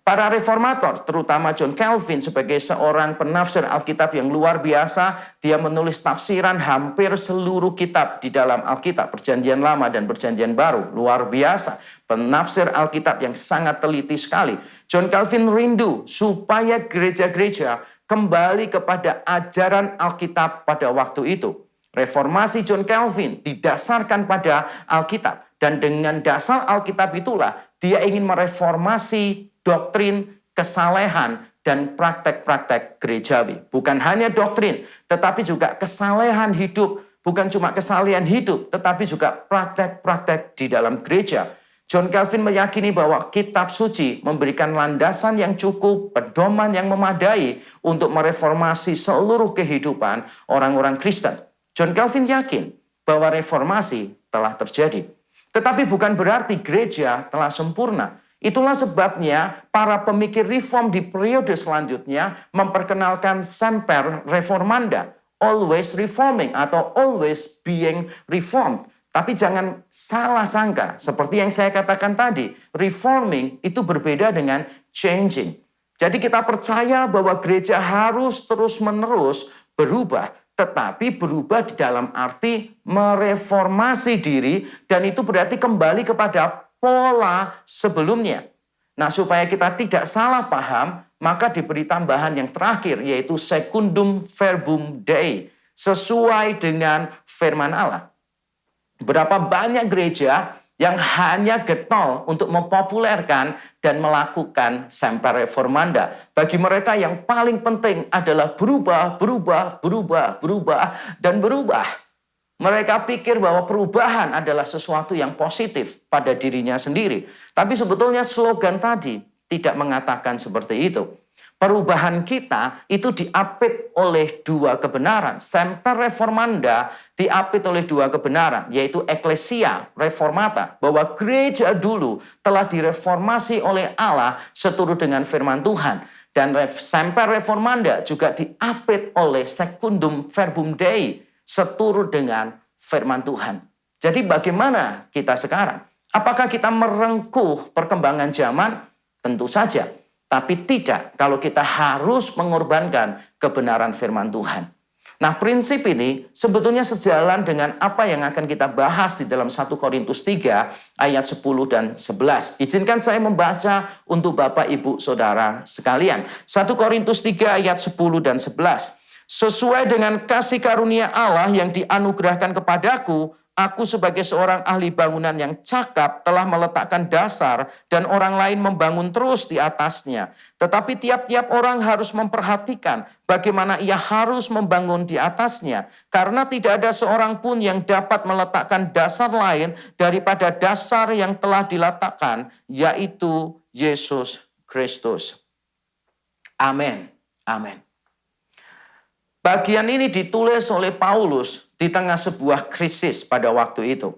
Para reformator, terutama John Calvin sebagai seorang penafsir Alkitab yang luar biasa, dia menulis tafsiran hampir seluruh kitab di dalam Alkitab, Perjanjian Lama dan Perjanjian Baru, luar biasa. Penafsir Alkitab yang sangat teliti sekali. John Calvin rindu supaya gereja-gereja kembali kepada ajaran Alkitab pada waktu itu. Reformasi John Calvin didasarkan pada Alkitab. Dan dengan dasar Alkitab itulah dia ingin mereformasi doktrin, kesalehan, dan praktek-praktek gerejawi. Bukan hanya doktrin, tetapi juga kesalehan hidup. Bukan cuma kesalehan hidup, tetapi juga praktek-praktek di dalam gereja. John Calvin meyakini bahwa kitab suci memberikan landasan yang cukup, pedoman yang memadai untuk mereformasi seluruh kehidupan orang-orang Kristen. John Calvin yakin bahwa reformasi telah terjadi. Tetapi bukan berarti gereja telah sempurna. Itulah sebabnya para pemikir reform di periode selanjutnya memperkenalkan semper reformanda, always reforming atau always being reformed. Tapi jangan salah sangka, seperti yang saya katakan tadi, reforming itu berbeda dengan changing. Jadi kita percaya bahwa gereja harus terus-menerus berubah, tetapi berubah di dalam arti mereformasi diri, dan itu berarti kembali kepada pola sebelumnya. Nah, supaya kita tidak salah paham, maka diberi tambahan yang terakhir, yaitu secundum verbum Dei, sesuai dengan firman Allah. Berapa banyak gereja yang hanya getol untuk mempopulerkan dan melakukan semper reformanda. Bagi mereka yang paling penting adalah berubah, dan berubah. Mereka pikir bahwa perubahan adalah sesuatu yang positif pada dirinya sendiri. Tapi sebetulnya slogan tadi tidak mengatakan seperti itu. Perubahan kita itu diapit oleh dua kebenaran. Semper reformanda diapit oleh dua kebenaran, yaitu Ecclesia Reformata, bahwa gereja dulu telah direformasi oleh Allah seturut dengan firman Tuhan. Dan semper reformanda juga diapit oleh secundum verbum Dei, seturut dengan firman Tuhan. Jadi bagaimana kita sekarang? Apakah kita merengkuh perkembangan zaman? Tentu saja. Tapi tidak kalau kita harus mengorbankan kebenaran firman Tuhan. Nah, prinsip ini sebetulnya sejalan dengan apa yang akan kita bahas di dalam 1 Korintus 3 ayat 10 dan 11. Izinkan saya membaca untuk Bapak, Ibu, Saudara sekalian. 1 Korintus 3 ayat 10 dan 11. Sesuai dengan kasih karunia Allah yang dianugerahkan kepadaku, aku sebagai seorang ahli bangunan yang cakap telah meletakkan dasar dan orang lain membangun terus di atasnya. Tetapi tiap-tiap orang harus memperhatikan bagaimana ia harus membangun di atasnya. Karena tidak ada seorang pun yang dapat meletakkan dasar lain daripada dasar yang telah diletakkan, yaitu Yesus Kristus. Amin. Amin. Bagian ini ditulis oleh Paulus di tengah sebuah krisis pada waktu itu.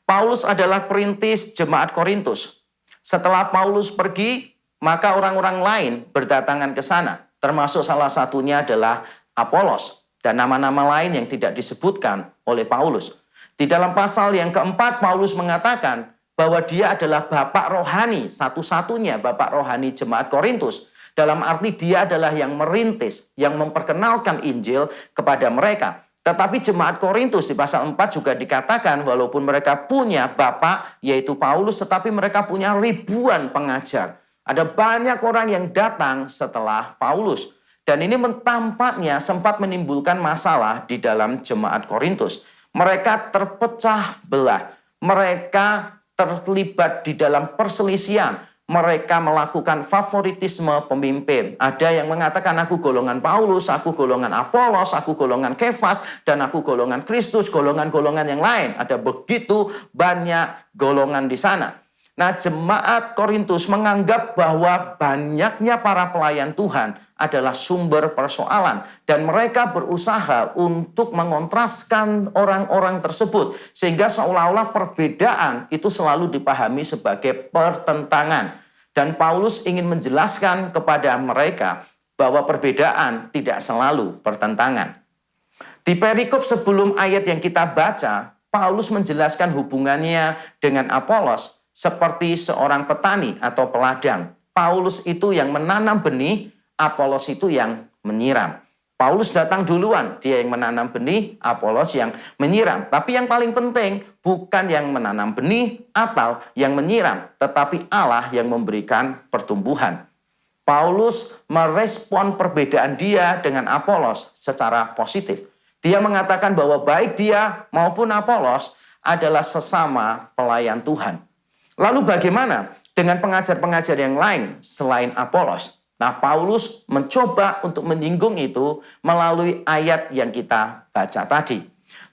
Paulus adalah perintis jemaat Korintus. Setelah Paulus pergi, maka orang-orang lain berdatangan ke sana. Termasuk salah satunya adalah Apolos dan nama-nama lain yang tidak disebutkan oleh Paulus. Di dalam pasal yang keempat, Paulus mengatakan bahwa dia adalah bapak rohani, satu-satunya bapak rohani jemaat Korintus. Dalam arti dia adalah yang merintis, yang memperkenalkan Injil kepada mereka. Tetapi jemaat Korintus di pasal 4 juga dikatakan walaupun mereka punya bapak yaitu Paulus, tetapi mereka punya ribuan pengajar. Ada banyak orang yang datang setelah Paulus. Dan ini tampaknya sempat menimbulkan masalah di dalam jemaat Korintus. Mereka terpecah belah. Mereka terlibat di dalam perselisihan. mereka melakukan favoritisme pemimpin. Ada yang mengatakan aku golongan Paulus, aku golongan Apolos, aku golongan Kefas, dan aku golongan Kristus, golongan-golongan yang lain. Ada begitu banyak golongan di sana. Nah, jemaat Korintus menganggap bahwa banyaknya para pelayan Tuhan adalah sumber persoalan. Dan mereka berusaha untuk mengontraskan orang-orang tersebut. Sehingga seolah-olah perbedaan itu selalu dipahami sebagai pertentangan. Dan Paulus ingin menjelaskan kepada mereka bahwa perbedaan tidak selalu pertentangan. Di perikop sebelum ayat yang kita baca, Paulus menjelaskan hubungannya dengan Apolos seperti seorang petani atau peladang. Paulus itu yang menanam benih, Apolos itu yang menyiram. Paulus datang duluan, dia yang menanam benih, Apolos yang menyiram. Tapi yang paling penting bukan yang menanam benih atau yang menyiram, tetapi Allah yang memberikan pertumbuhan. Paulus merespon perbedaan dia dengan Apolos secara positif. Dia mengatakan bahwa baik dia maupun Apolos adalah sesama pelayan Tuhan. Lalu bagaimana dengan pengajar-pengajar yang lain selain Apolos? Nah, Paulus mencoba untuk menyinggung itu melalui ayat yang kita baca tadi.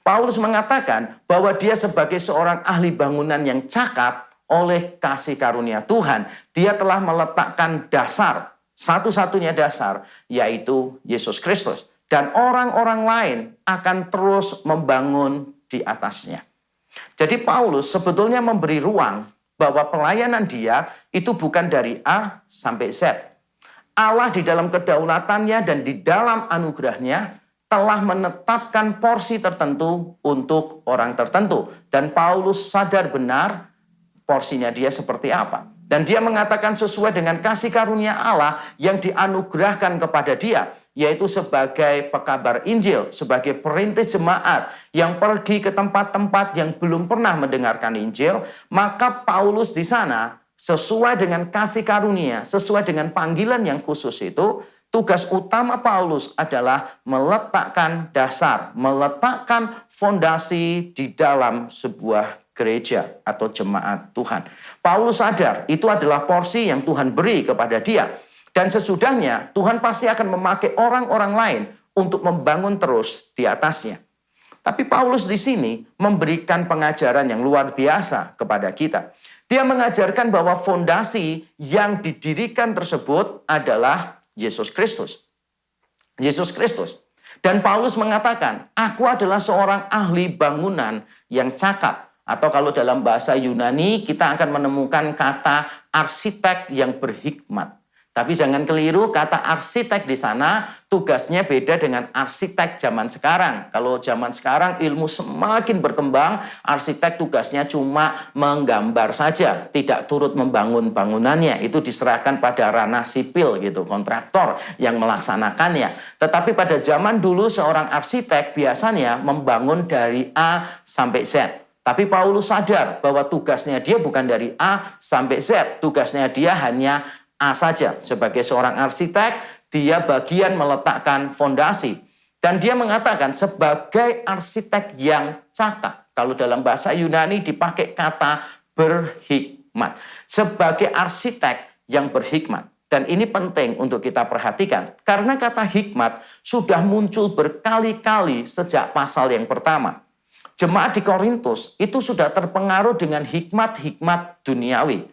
Paulus mengatakan bahwa dia sebagai seorang ahli bangunan yang cakap oleh kasih karunia Tuhan, dia telah meletakkan dasar, satu-satunya dasar, yaitu Yesus Kristus. Dan orang-orang lain akan terus membangun di atasnya. Jadi Paulus sebetulnya memberi ruang bahwa pelayanan dia itu bukan dari A sampai Z. Allah di dalam kedaulatannya dan di dalam anugerahnya telah menetapkan porsi tertentu untuk orang tertentu. Dan Paulus sadar benar porsinya dia seperti apa. Dan dia mengatakan sesuai dengan kasih karunia Allah yang dianugerahkan kepada dia. Yaitu sebagai pekabar Injil, sebagai perintis jemaat yang pergi ke tempat-tempat yang belum pernah mendengarkan Injil. Maka Paulus di sana sesuai dengan kasih karunia, sesuai dengan panggilan yang khusus itu, tugas utama Paulus adalah meletakkan dasar, meletakkan fondasi di dalam sebuah gereja atau jemaat Tuhan. Paulus sadar itu adalah porsi yang Tuhan beri kepada dia. Dan sesudahnya Tuhan pasti akan memakai orang-orang lain untuk membangun terus di atasnya. Tapi Paulus di sini memberikan pengajaran yang luar biasa kepada kita. Dia mengajarkan bahwa fondasi yang didirikan tersebut adalah Yesus Kristus. Yesus Kristus. Dan Paulus mengatakan, aku adalah seorang ahli bangunan yang cakap. Atau kalau dalam bahasa Yunani kita akan menemukan kata arsitek yang berhikmat. Tapi jangan keliru, kata arsitek di sana tugasnya beda dengan arsitek zaman sekarang. Kalau zaman sekarang ilmu semakin berkembang, arsitek tugasnya cuma menggambar saja, tidak turut membangun bangunannya. Itu diserahkan pada ranah sipil gitu, kontraktor yang melaksanakannya. Tetapi pada zaman dulu seorang arsitek biasanya membangun dari A sampai Z. Tapi Paulus sadar bahwa tugasnya dia bukan dari A sampai Z. Tugasnya dia hanya A saja. Sebagai seorang arsitek, dia bagian meletakkan fondasi. Dan dia mengatakan sebagai arsitek yang cakap. Kalau dalam bahasa Yunani dipakai kata berhikmat. Sebagai arsitek yang berhikmat. Dan ini penting untuk kita perhatikan. Karena kata hikmat sudah muncul berkali-kali sejak pasal yang pertama. Jemaat di Korintus itu sudah terpengaruh dengan hikmat-hikmat duniawi.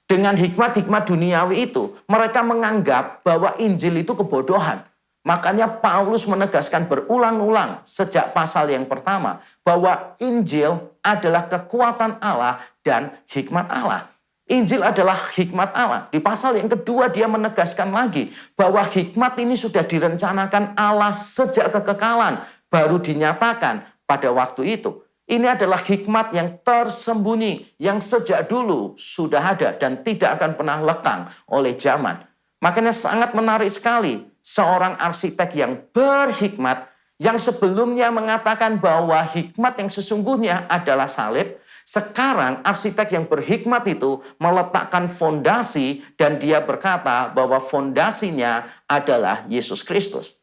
Dengan hikmat-hikmat duniawi itu, mereka menganggap bahwa Injil itu kebodohan. Makanya Paulus menegaskan berulang-ulang sejak pasal yang pertama bahwa Injil adalah kekuatan Allah dan hikmat Allah. Injil adalah hikmat Allah. Di pasal yang kedua dia menegaskan lagi bahwa hikmat ini sudah direncanakan Allah sejak kekekalan, baru dinyatakan pada waktu itu. Ini adalah hikmat yang tersembunyi, yang sejak dulu sudah ada dan tidak akan pernah lekang oleh zaman. Makanya sangat menarik sekali seorang arsitek yang berhikmat, yang sebelumnya mengatakan bahwa hikmat yang sesungguhnya adalah salib. Sekarang arsitek yang berhikmat itu meletakkan fondasi dan dia berkata bahwa fondasinya adalah Yesus Kristus.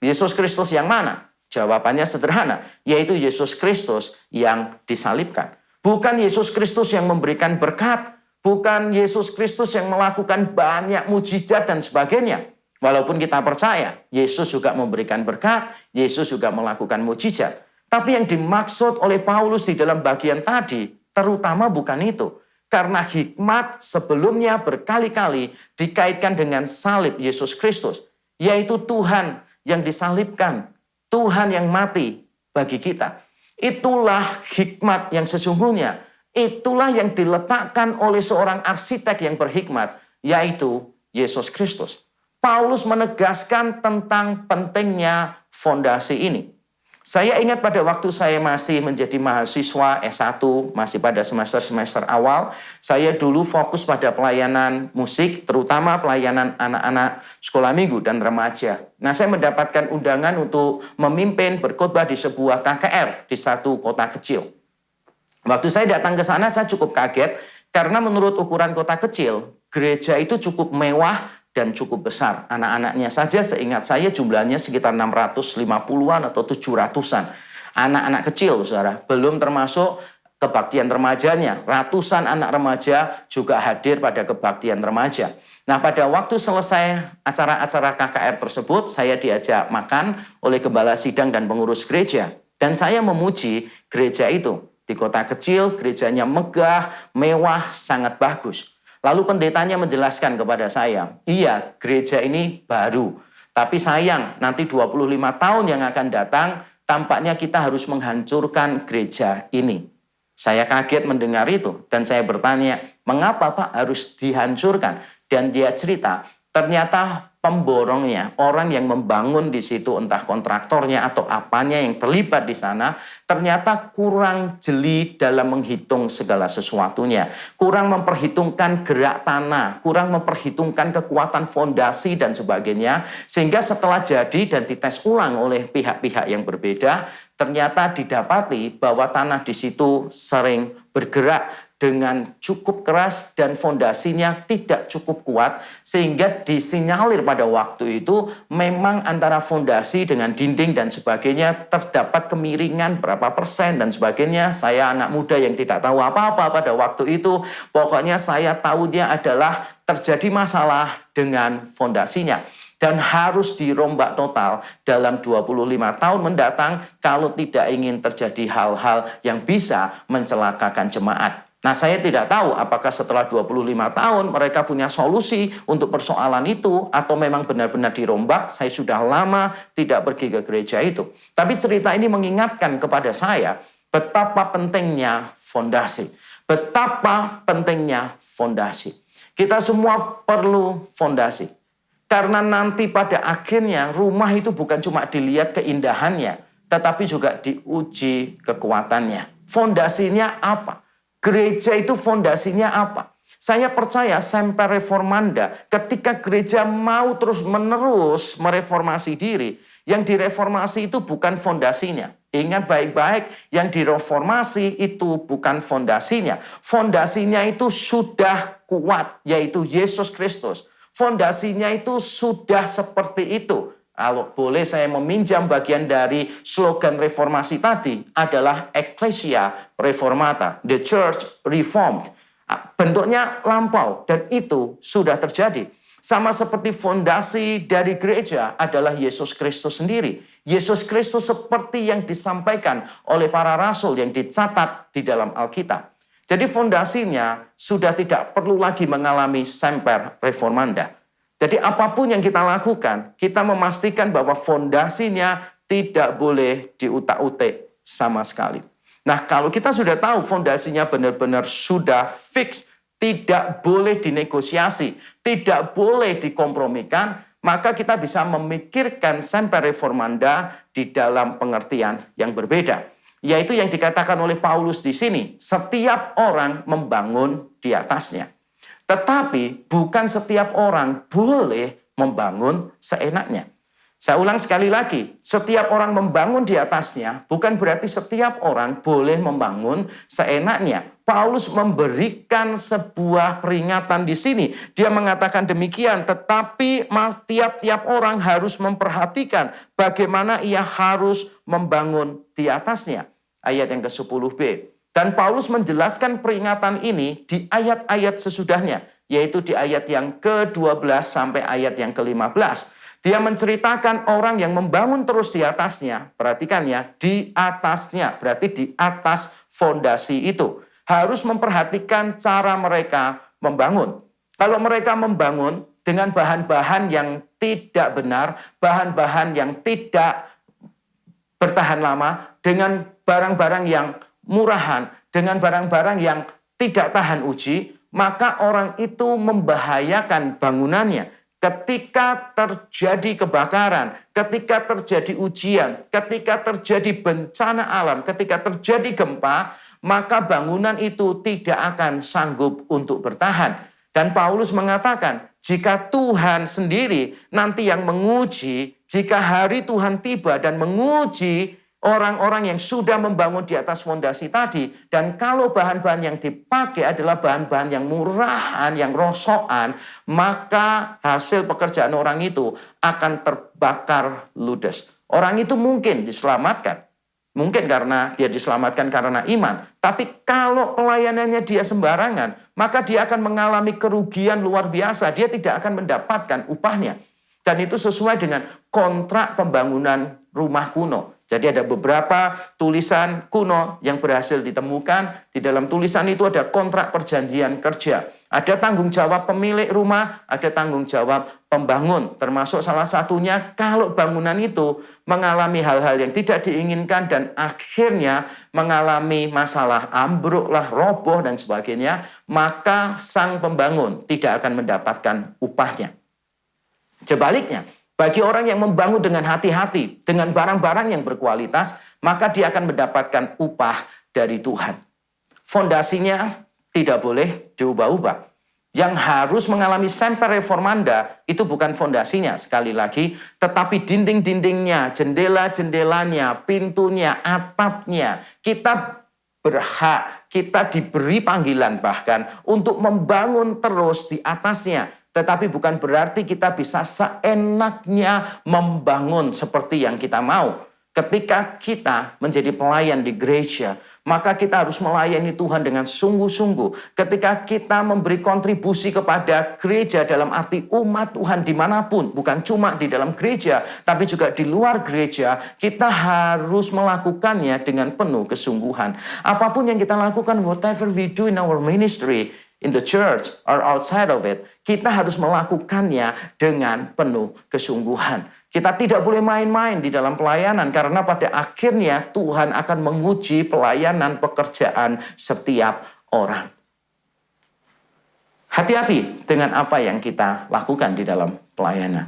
Yesus Kristus yang mana? Jawabannya sederhana, yaitu Yesus Kristus yang disalibkan. Bukan Yesus Kristus yang memberikan berkat, Bukan Yesus Kristus yang melakukan banyak mujizat dan sebagainya. Walaupun kita percaya, Yesus juga memberikan berkat, Yesus juga melakukan mujizat. Tapi yang dimaksud oleh Paulus di dalam bagian tadi, terutama bukan itu. Karena hikmat sebelumnya berkali-kali dikaitkan dengan salib Yesus Kristus. Yaitu Tuhan yang disalibkan, Tuhan yang mati bagi kita. Itulah hikmat yang sesungguhnya. Itulah yang diletakkan oleh seorang arsitek yang berhikmat, yaitu Yesus Kristus. Paulus menegaskan tentang pentingnya fondasi ini. Saya ingat pada waktu saya masih menjadi mahasiswa S1, masih pada semester-semester awal, saya dulu fokus pada pelayanan musik, terutama pelayanan anak-anak sekolah minggu dan remaja. Nah, saya mendapatkan undangan untuk memimpin berkhotbah di sebuah KKR di satu kota kecil. Waktu saya datang ke sana, saya cukup kaget karena menurut ukuran kota kecil, gereja itu cukup mewah dan cukup besar. Anak-anaknya saja seingat saya jumlahnya sekitar 650-an atau 700-an. Anak-anak kecil, saudara. Belum termasuk kebaktian remajanya. Ratusan anak remaja juga hadir pada kebaktian remaja. Nah, pada waktu selesai acara-acara KKR tersebut, saya diajak makan oleh gembala sidang dan pengurus gereja. Dan saya memuji gereja itu. Di kota kecil, gerejanya megah, mewah, sangat bagus. Lalu pendetanya menjelaskan kepada saya, iya, gereja ini baru. Tapi sayang, nanti 25 tahun yang akan datang, tampaknya kita harus menghancurkan gereja ini. Saya kaget mendengar itu, dan saya bertanya, mengapa Pak harus dihancurkan? Dan dia cerita, ternyata pemborongnya, orang yang membangun di situ, entah kontraktornya atau apanya yang terlibat di sana, ternyata kurang jeli dalam menghitung segala sesuatunya. Kurang memperhitungkan gerak tanah, kurang memperhitungkan kekuatan fondasi dan sebagainya. Sehingga setelah jadi dan dites ulang oleh pihak-pihak yang berbeda, ternyata didapati bahwa tanah di situ sering bergerak dengan cukup keras dan fondasinya tidak cukup kuat, sehingga disinyalir pada waktu itu memang antara fondasi dengan dinding dan sebagainya terdapat kemiringan berapa persen dan sebagainya. Saya anak muda yang tidak tahu apa-apa pada waktu itu, pokoknya saya tahunya adalah terjadi masalah dengan fondasinya. Dan harus dirombak total dalam 25 tahun mendatang kalau tidak ingin terjadi hal-hal yang bisa mencelakakan jemaat. Nah, saya tidak tahu apakah setelah 25 tahun mereka punya solusi untuk persoalan itu atau memang benar-benar dirombak. Saya sudah lama tidak pergi ke gereja itu. Tapi cerita ini mengingatkan kepada saya betapa pentingnya fondasi. Betapa pentingnya fondasi. Kita semua perlu fondasi. Karena nanti pada akhirnya rumah itu bukan cuma dilihat keindahannya, tetapi juga diuji kekuatannya. Fondasinya apa? Gereja itu fondasinya apa? Saya percaya Semper Reformanda ketika gereja mau terus-menerus mereformasi diri, yang direformasi itu bukan fondasinya. Ingat baik-baik, yang direformasi itu bukan fondasinya. Fondasinya itu sudah kuat, yaitu Yesus Kristus. Fondasinya itu sudah seperti itu. Kalau boleh saya meminjam bagian dari slogan reformasi tadi adalah Ecclesia Reformata, the Church Reformed. Bentuknya lampau dan itu sudah terjadi. Sama seperti fondasi dari gereja adalah Yesus Kristus sendiri. Yesus Kristus seperti yang disampaikan oleh para rasul yang dicatat di dalam Alkitab. Jadi fondasinya sudah tidak perlu lagi mengalami Semper Reformanda. Jadi apapun yang kita lakukan, kita memastikan bahwa fondasinya tidak boleh diutak-utik sama sekali. Nah, kalau kita sudah tahu fondasinya benar-benar sudah fix, tidak boleh dinegosiasi, tidak boleh dikompromikan, maka kita bisa memikirkan Semper Reformanda di dalam pengertian yang berbeda. Yaitu yang dikatakan oleh Paulus di sini, setiap orang membangun di atasnya. Tetapi bukan setiap orang boleh membangun seenaknya. Saya ulang sekali lagi, setiap orang membangun di atasnya bukan berarti setiap orang boleh membangun seenaknya. Paulus memberikan sebuah peringatan di sini. Dia mengatakan demikian, tetapi tiap-tiap orang harus memperhatikan bagaimana ia harus membangun di atasnya. Ayat yang ke-10b. Dan Paulus menjelaskan peringatan ini di ayat-ayat sesudahnya, yaitu di ayat yang ke-12 sampai ayat yang ke-15. Dia menceritakan orang yang membangun terus di atasnya, perhatikan ya, di atasnya, berarti di atas fondasi itu. Harus memperhatikan cara mereka membangun. Kalau mereka membangun dengan bahan-bahan yang tidak benar, bahan-bahan yang tidak bertahan lama, dengan barang-barang yang murahan, dengan barang-barang yang tidak tahan uji, maka orang itu membahayakan bangunannya. Ketika terjadi kebakaran, ketika terjadi ujian, ketika terjadi bencana alam, ketika terjadi gempa, maka bangunan itu tidak akan sanggup untuk bertahan. Dan Paulus mengatakan, jika Tuhan sendiri nanti yang menguji, jika hari Tuhan tiba dan menguji orang-orang yang sudah membangun di atas fondasi tadi, dan kalau bahan-bahan yang dipakai adalah bahan-bahan yang murahan, yang rosokan, maka hasil pekerjaan orang itu akan terbakar ludes. Orang itu mungkin diselamatkan. Mungkin karena dia diselamatkan karena iman. Tapi kalau pelayanannya dia sembarangan, maka dia akan mengalami kerugian luar biasa. Dia tidak akan mendapatkan upahnya. Dan itu sesuai dengan kontrak pembangunan rumah kuno. Jadi ada beberapa tulisan kuno yang berhasil ditemukan. Di dalam tulisan itu ada kontrak perjanjian kerja. Ada tanggung jawab pemilik rumah, ada tanggung jawab pembangun. Termasuk salah satunya kalau bangunan itu mengalami hal-hal yang tidak diinginkan dan akhirnya mengalami masalah ambruklah, roboh dan sebagainya, maka sang pembangun tidak akan mendapatkan upahnya. Sebaliknya, bagi orang yang membangun dengan hati-hati, dengan barang-barang yang berkualitas, maka dia akan mendapatkan upah dari Tuhan. Fondasinya tidak boleh diubah-ubah. Yang harus mengalami semper reformanda itu bukan fondasinya sekali lagi, tetapi dinding-dindingnya, jendela-jendelanya, pintunya, atapnya. Kita berhak, kita diberi panggilan bahkan untuk membangun terus di atasnya. Tetapi bukan berarti kita bisa seenaknya membangun seperti yang kita mau. Ketika kita menjadi pelayan di gereja, maka kita harus melayani Tuhan dengan sungguh-sungguh. Ketika kita memberi kontribusi kepada gereja dalam arti umat Tuhan dimanapun, bukan cuma di dalam gereja, tapi juga di luar gereja, kita harus melakukannya dengan penuh kesungguhan. Apapun yang kita lakukan, whatever we do in our ministry, in the church or outside of it, kita harus melakukannya dengan penuh kesungguhan. Kita tidak boleh main-main di dalam pelayanan karena pada akhirnya Tuhan akan menguji pelayanan pekerjaan setiap orang. Hati-hati dengan apa yang kita lakukan di dalam pelayanan.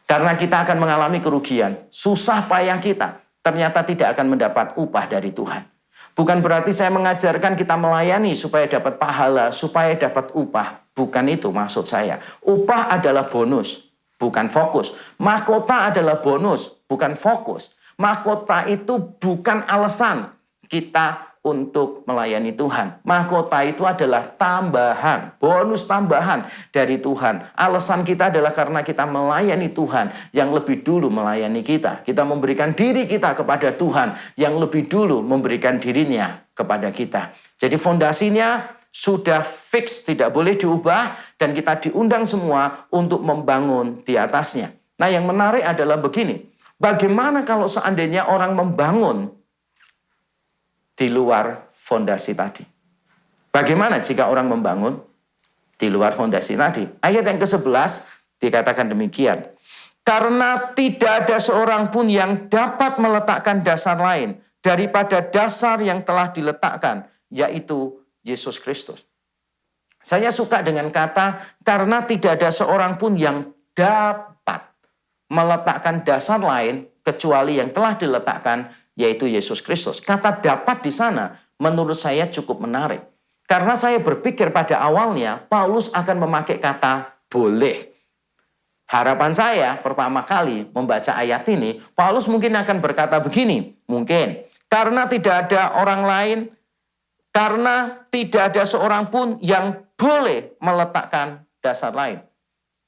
Karena kita akan mengalami kerugian, susah payah kita ternyata tidak akan mendapat upah dari Tuhan. Bukan berarti saya mengajarkan kita melayani supaya dapat pahala, supaya dapat upah. Bukan itu maksud saya. Upah adalah bonus, bukan fokus. Mahkota adalah bonus, bukan fokus. Mahkota itu bukan alasan kita untuk melayani Tuhan. Mahkota itu adalah tambahan, bonus tambahan dari Tuhan. Alasan kita adalah karena kita melayani Tuhan yang lebih dulu melayani kita. Kita memberikan diri kita kepada Tuhan yang lebih dulu memberikan dirinya kepada kita. Jadi fondasinya sudah fix, tidak boleh diubah, dan kita diundang semua untuk membangun di atasnya. Nah, yang menarik adalah begini. Bagaimana kalau seandainya orang membangun di luar fondasi tadi? Bagaimana jika orang membangun di luar fondasi tadi? Ayat yang ke-11 dikatakan demikian. Karena tidak ada seorang pun yang dapat meletakkan dasar lain daripada dasar yang telah diletakkan, yaitu Yesus Kristus. Saya suka dengan kata karena tidak ada seorang pun yang dapat meletakkan dasar lain kecuali yang telah diletakkan, yaitu Yesus Kristus. Kata dapat di sana menurut saya cukup menarik. Karena saya berpikir pada awalnya Paulus akan memakai kata boleh. Harapan saya pertama kali membaca ayat ini, Paulus mungkin akan berkata begini, mungkin karena tidak ada orang lain, karena tidak ada seorang pun yang boleh meletakkan dasar lain.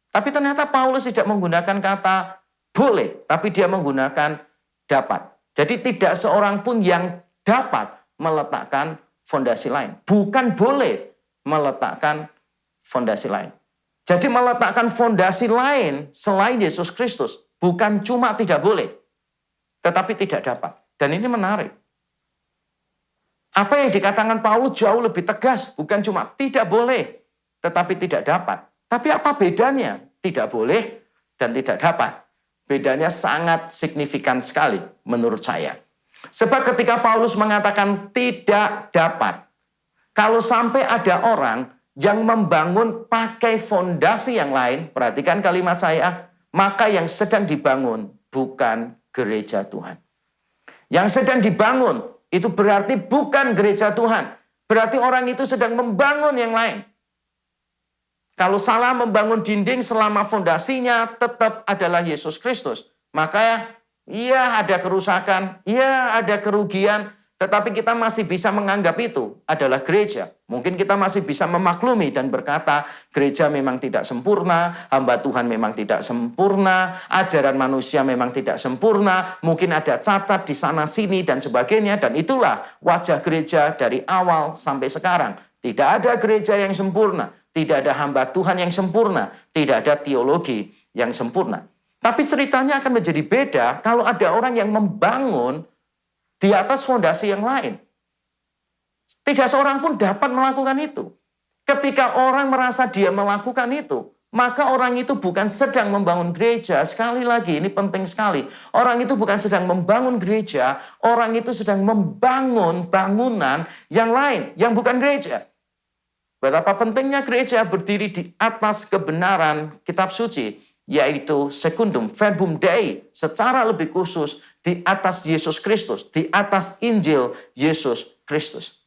Tapi ternyata Paulus tidak menggunakan kata boleh, tapi dia menggunakan dapat. Jadi tidak seorang pun yang dapat meletakkan fondasi lain. Bukan boleh meletakkan fondasi lain. Jadi meletakkan fondasi lain selain Yesus Kristus bukan cuma tidak boleh, tetapi tidak dapat. Dan ini menarik. Apa yang dikatakan Paulus jauh lebih tegas, bukan cuma tidak boleh, tetapi tidak dapat. Tapi apa bedanya? Tidak boleh dan tidak dapat. Bedanya sangat signifikan sekali menurut saya. Sebab ketika Paulus mengatakan tidak dapat, kalau sampai ada orang yang membangun pakai fondasi yang lain, perhatikan kalimat saya, maka yang sedang dibangun bukan gereja Tuhan. Yang sedang dibangun itu berarti bukan gereja Tuhan. Berarti orang itu sedang membangun yang lain. Kalau salah membangun dinding selama fondasinya tetap adalah Yesus Kristus, maka iya ada kerusakan, iya ada kerugian, tetapi kita masih bisa menganggap itu adalah gereja. Mungkin kita masih bisa memaklumi dan berkata, gereja memang tidak sempurna, hamba Tuhan memang tidak sempurna, ajaran manusia memang tidak sempurna, mungkin ada cacat di sana-sini dan sebagainya, dan itulah wajah gereja dari awal sampai sekarang. Tidak ada gereja yang sempurna, tidak ada hamba Tuhan yang sempurna, tidak ada teologi yang sempurna. Tapi ceritanya akan menjadi beda kalau ada orang yang membangun di atas fondasi yang lain. Tidak seorang pun dapat melakukan itu. Ketika orang merasa dia melakukan itu, maka orang itu bukan sedang membangun gereja. Sekali lagi, ini penting sekali. Orang itu bukan sedang membangun gereja, orang itu sedang membangun bangunan yang lain, yang bukan gereja. Betapa pentingnya gereja berdiri di atas kebenaran kitab suci, yaitu secundum verbum Dei, secara lebih khusus di atas Yesus Kristus, di atas Injil Yesus Kristus.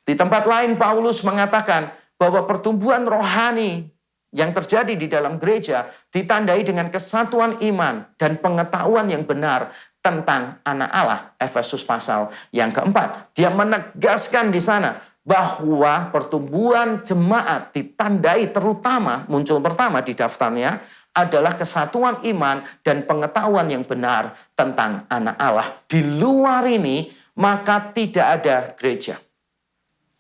Di tempat lain Paulus mengatakan bahwa pertumbuhan rohani yang terjadi di dalam gereja ditandai dengan kesatuan iman dan pengetahuan yang benar tentang anak Allah. Efesus pasal yang keempat. Dia menegaskan di sana bahwa pertumbuhan jemaat ditandai terutama, muncul pertama di daftarnya, adalah kesatuan iman dan pengetahuan yang benar tentang anak Allah. Di luar ini, maka tidak ada gereja.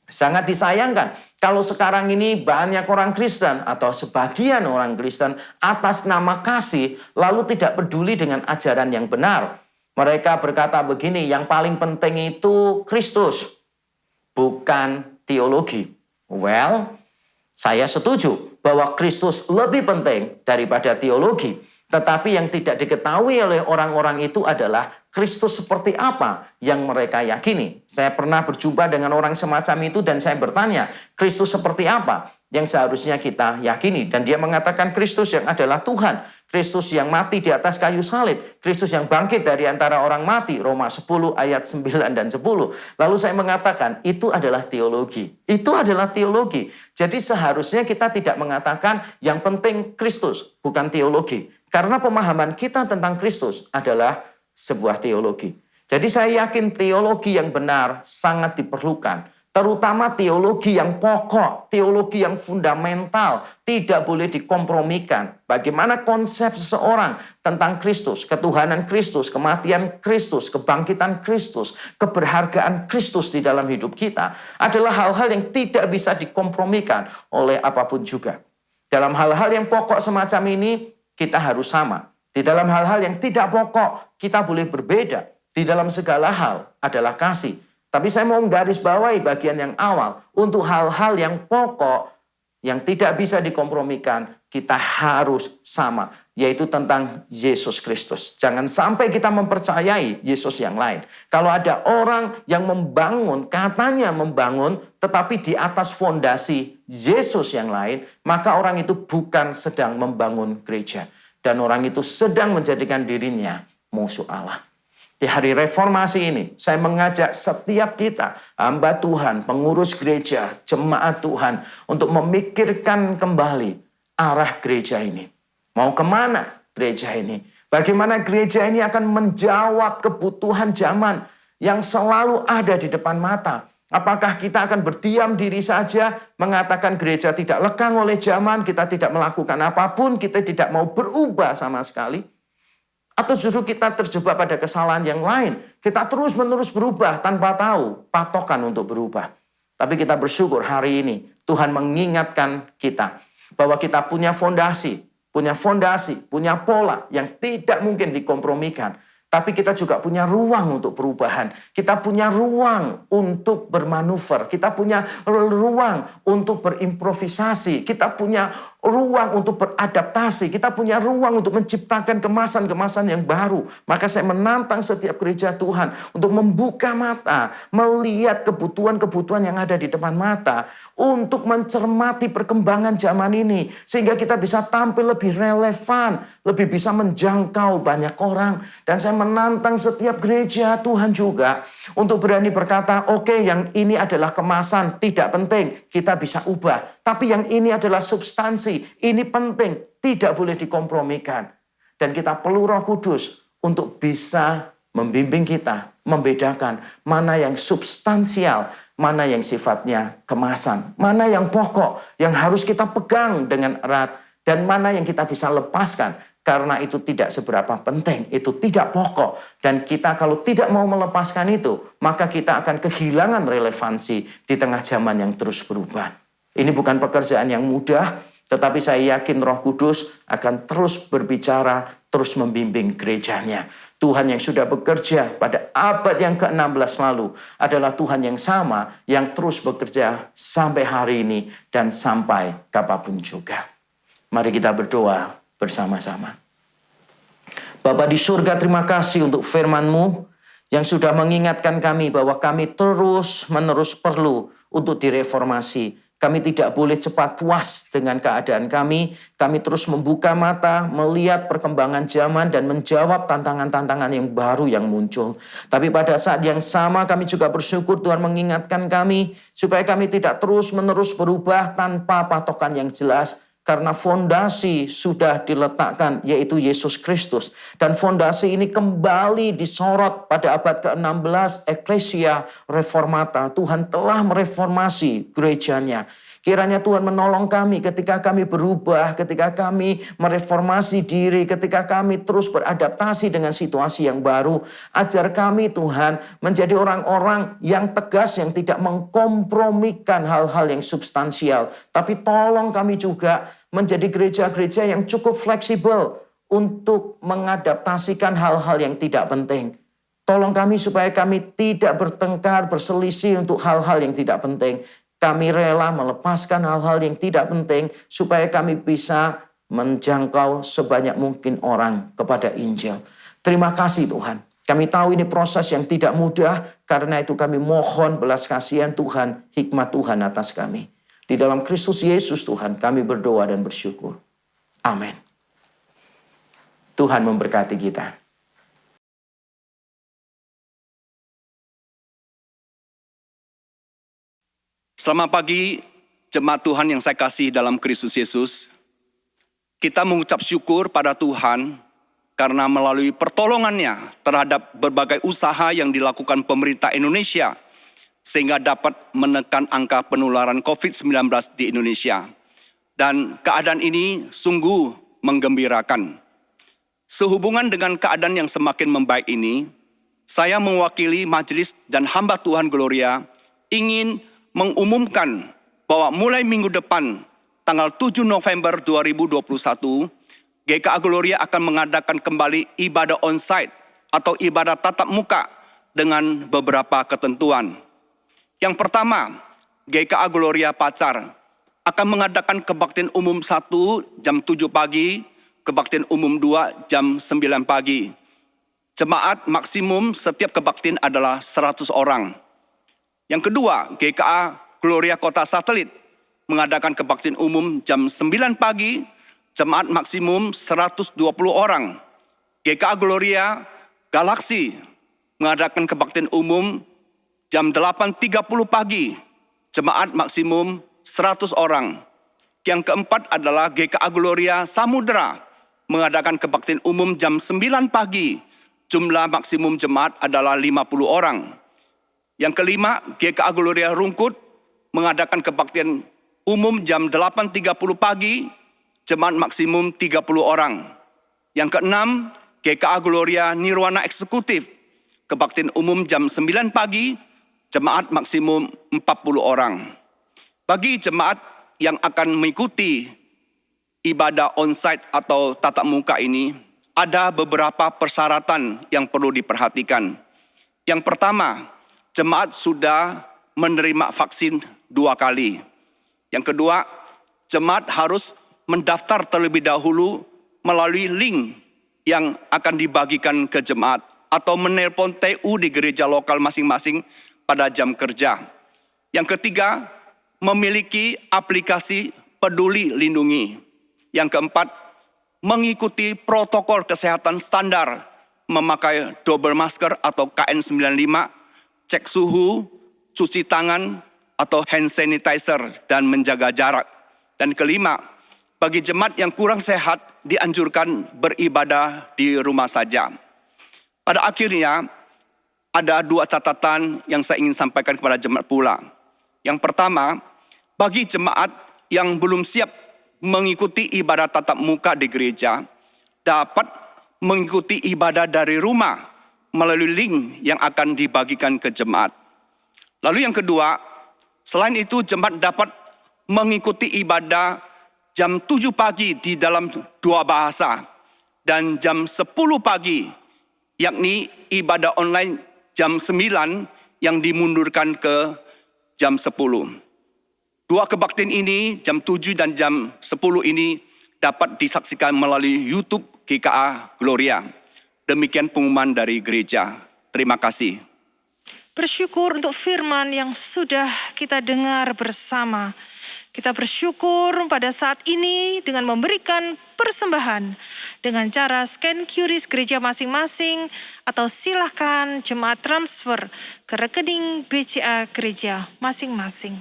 Sangat disayangkan kalau sekarang ini banyak orang Kristen atau sebagian orang Kristen atas nama kasih lalu tidak peduli dengan ajaran yang benar. Mereka berkata begini, yang paling penting itu Kristus, bukan teologi. Well, saya setuju bahwa Kristus lebih penting daripada teologi. Tetapi yang tidak diketahui oleh orang-orang itu adalah Kristus seperti apa yang mereka yakini. Saya pernah berjumpa dengan orang semacam itu dan saya bertanya, Kristus seperti apa yang seharusnya kita yakini? Dan dia mengatakan Kristus yang adalah Tuhan. Kristus yang mati di atas kayu salib. Kristus yang bangkit dari antara orang mati. Roma 10 ayat 9 dan 10. Lalu saya mengatakan itu adalah teologi. Itu adalah teologi. Jadi seharusnya kita tidak mengatakan yang penting Kristus, bukan teologi. Karena pemahaman kita tentang Kristus adalah sebuah teologi. Jadi saya yakin teologi yang benar sangat diperlukan. Terutama teologi yang pokok, teologi yang fundamental, tidak boleh dikompromikan. Bagaimana konsep seseorang tentang Kristus, ketuhanan Kristus, kematian Kristus, kebangkitan Kristus, keberhargaan Kristus di dalam hidup kita adalah hal-hal yang tidak bisa dikompromikan oleh apapun juga. Dalam hal-hal yang pokok semacam ini, kita harus sama. Di dalam hal-hal yang tidak pokok, kita boleh berbeda. Di dalam segala hal adalah kasih. Tapi saya mau menggarisbawahi bagian yang awal. Untuk hal-hal yang pokok, yang tidak bisa dikompromikan, kita harus sama. Yaitu tentang Yesus Kristus. Jangan sampai kita mempercayai Yesus yang lain. Kalau ada orang yang membangun, katanya membangun, tetapi di atas fondasi Yesus yang lain, maka orang itu bukan sedang membangun gereja. Dan orang itu sedang menjadikan dirinya musuh Allah. Di hari reformasi ini, saya mengajak setiap kita, hamba Tuhan, pengurus gereja, jemaat Tuhan, untuk memikirkan kembali arah gereja ini. Mau kemana gereja ini? Bagaimana gereja ini akan menjawab kebutuhan zaman yang selalu ada di depan mata? Apakah kita akan berdiam diri saja, mengatakan gereja tidak lekang oleh zaman, kita tidak melakukan apapun, kita tidak mau berubah sama sekali? Atau justru kita terjebak pada kesalahan yang lain. Kita terus-menerus berubah tanpa tahu patokan untuk berubah. Tapi kita bersyukur hari ini Tuhan mengingatkan kita bahwa kita punya fondasi, punya pola yang tidak mungkin dikompromikan. Tapi kita juga punya ruang untuk perubahan. Kita punya ruang untuk bermanuver. Kita punya ruang untuk berimprovisasi. Kita punya ruang untuk beradaptasi. Kita punya ruang untuk menciptakan kemasan-kemasan yang baru. Maka saya menantang setiap gereja Tuhan untuk membuka mata, melihat kebutuhan-kebutuhan yang ada di depan mata, untuk mencermati perkembangan zaman ini. Sehingga kita bisa tampil lebih relevan, lebih bisa menjangkau banyak orang. Dan saya menantang setiap gereja Tuhan juga untuk berani berkata, oke, yang ini adalah kemasan, tidak penting, kita bisa ubah. Tapi yang ini adalah substansi, ini penting, tidak boleh dikompromikan. Dan kita perlu Roh Kudus untuk bisa membimbing kita, membedakan mana yang substansial, mana yang sifatnya kemasan, mana yang pokok, yang harus kita pegang dengan erat, dan mana yang kita bisa lepaskan. Karena itu tidak seberapa penting, itu tidak pokok. Dan kita kalau tidak mau melepaskan itu, maka kita akan kehilangan relevansi di tengah zaman yang terus berubah. Ini bukan pekerjaan yang mudah, tetapi saya yakin Roh Kudus akan terus berbicara, terus membimbing gerejanya. Tuhan yang sudah bekerja pada abad yang ke-16 lalu adalah Tuhan yang sama, yang terus bekerja sampai hari ini dan sampai kapanpun juga. Mari kita berdoa bersama-sama. Bapa di surga, terima kasih untuk firman-Mu yang sudah mengingatkan kami bahwa kami terus-menerus perlu untuk direformasi. Kami tidak boleh cepat puas dengan keadaan kami. Kami terus membuka mata, melihat perkembangan zaman dan menjawab tantangan-tantangan yang baru yang muncul. Tapi pada saat yang sama kami juga bersyukur Tuhan mengingatkan kami supaya kami tidak terus-menerus berubah tanpa patokan yang jelas. Karena fondasi sudah diletakkan, yaitu Yesus Kristus. Dan fondasi ini kembali disorot pada abad ke-16, Ecclesia Reformata. Tuhan telah mereformasi gerejanya. Kiranya Tuhan menolong kami ketika kami berubah, ketika kami mereformasi diri, ketika kami terus beradaptasi dengan situasi yang baru. Ajar kami Tuhan menjadi orang-orang yang tegas, yang tidak mengkompromikan hal-hal yang substansial. Tapi tolong kami juga menjadi gereja-gereja yang cukup fleksibel untuk mengadaptasikan hal-hal yang tidak penting. Tolong kami supaya kami tidak bertengkar, berselisih untuk hal-hal yang tidak penting. Kami rela melepaskan hal-hal yang tidak penting supaya kami bisa menjangkau sebanyak mungkin orang kepada Injil. Terima kasih Tuhan. Kami tahu ini proses yang tidak mudah, karena itu kami mohon belas kasihan Tuhan, hikmat Tuhan atas kami. Di dalam Kristus Yesus Tuhan kami berdoa dan bersyukur. Amin. Tuhan memberkati kita. Selamat pagi, jemaat Tuhan yang saya kasih dalam Kristus Yesus. Kita mengucap syukur pada Tuhan karena melalui pertolongannya terhadap berbagai usaha yang dilakukan pemerintah Indonesia sehingga dapat menekan angka penularan COVID-19 di Indonesia. Dan keadaan ini sungguh menggembirakan. Sehubungan dengan keadaan yang semakin membaik ini, saya mewakili majelis dan hamba Tuhan Gloria ingin mengumumkan bahwa mulai minggu depan, tanggal 7 November 2021, GKA Gloria akan mengadakan kembali ibadah onsite atau ibadah tatap muka dengan beberapa ketentuan. Yang pertama, GKA Gloria Pacar akan mengadakan kebaktian umum 1 jam 7 pagi, kebaktian umum 2 jam 9 pagi. Jemaat maksimum setiap kebaktian adalah 100 orang. Yang kedua, GKA Gloria Kota Satelit mengadakan kebaktian umum jam 9 pagi, jemaat maksimum 120 orang. GKA Gloria Galaksi mengadakan kebaktian umum jam 8.30 pagi, jemaat maksimum 100 orang. Yang keempat adalah GKA Gloria Samudra mengadakan kebaktian umum jam 9 pagi, jumlah maksimum jemaat adalah 50 orang. Yang kelima, GKA Gloria Rungkut mengadakan kebaktian umum jam 8.30 pagi, jemaat maksimum 30 orang. Yang keenam, GKA Gloria Nirwana Eksekutif, kebaktian umum jam 9 pagi, jemaat maksimum 40 orang. Bagi jemaat yang akan mengikuti ibadah onsite atau tatap muka ini, ada beberapa persyaratan yang perlu diperhatikan. Yang pertama, jemaat sudah menerima vaksin 2 kali. Yang kedua, jemaat harus mendaftar terlebih dahulu melalui link yang akan dibagikan ke jemaat atau menelpon TU di gereja lokal masing-masing pada jam kerja. Yang ketiga, memiliki aplikasi Peduli Lindungi. Yang keempat, mengikuti protokol kesehatan standar, memakai double masker atau KN95, cek suhu, cuci tangan atau hand sanitizer, dan menjaga jarak. Dan kelima, bagi jemaat yang kurang sehat dianjurkan beribadah di rumah saja. Pada akhirnya, ada 2 catatan yang saya ingin sampaikan kepada jemaat pula. Yang pertama, bagi jemaat yang belum siap mengikuti ibadah tatap muka di gereja, dapat mengikuti ibadah dari rumah melalui link yang akan dibagikan ke jemaat. Lalu yang kedua, selain itu jemaat dapat mengikuti ibadah jam 7 pagi di dalam 2 bahasa dan jam 10 pagi, yakni ibadah online jam 9 yang dimundurkan ke jam 10. 2 kebaktian ini, jam 7 dan jam 10 ini dapat disaksikan melalui YouTube GKA Gloria. Demikian pengumuman dari gereja. Terima kasih. Bersyukur untuk firman yang sudah kita dengar bersama. Kita bersyukur pada saat ini dengan memberikan persembahan dengan cara scan QRIS gereja masing-masing atau silakan jemaat transfer ke rekening BCA gereja masing-masing.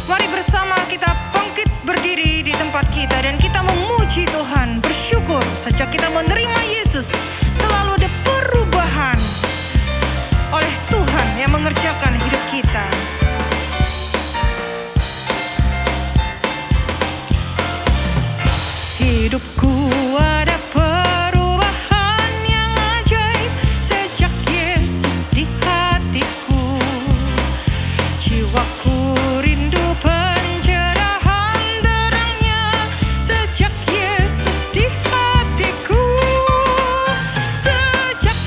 Mari bersama kita bangkit berdiri di tempat kita dan kita memuji Tuhan, bersyukur sejak kita menerima Yesus selalu ada perubahan oleh Tuhan yang mengerjakan hidup kita. Hidupku ada perubahan yang ajaib sejak Yesus di hatiku. Jiwaku rindu pencerahan terangnya sejak Yesus di hatiku. Sejak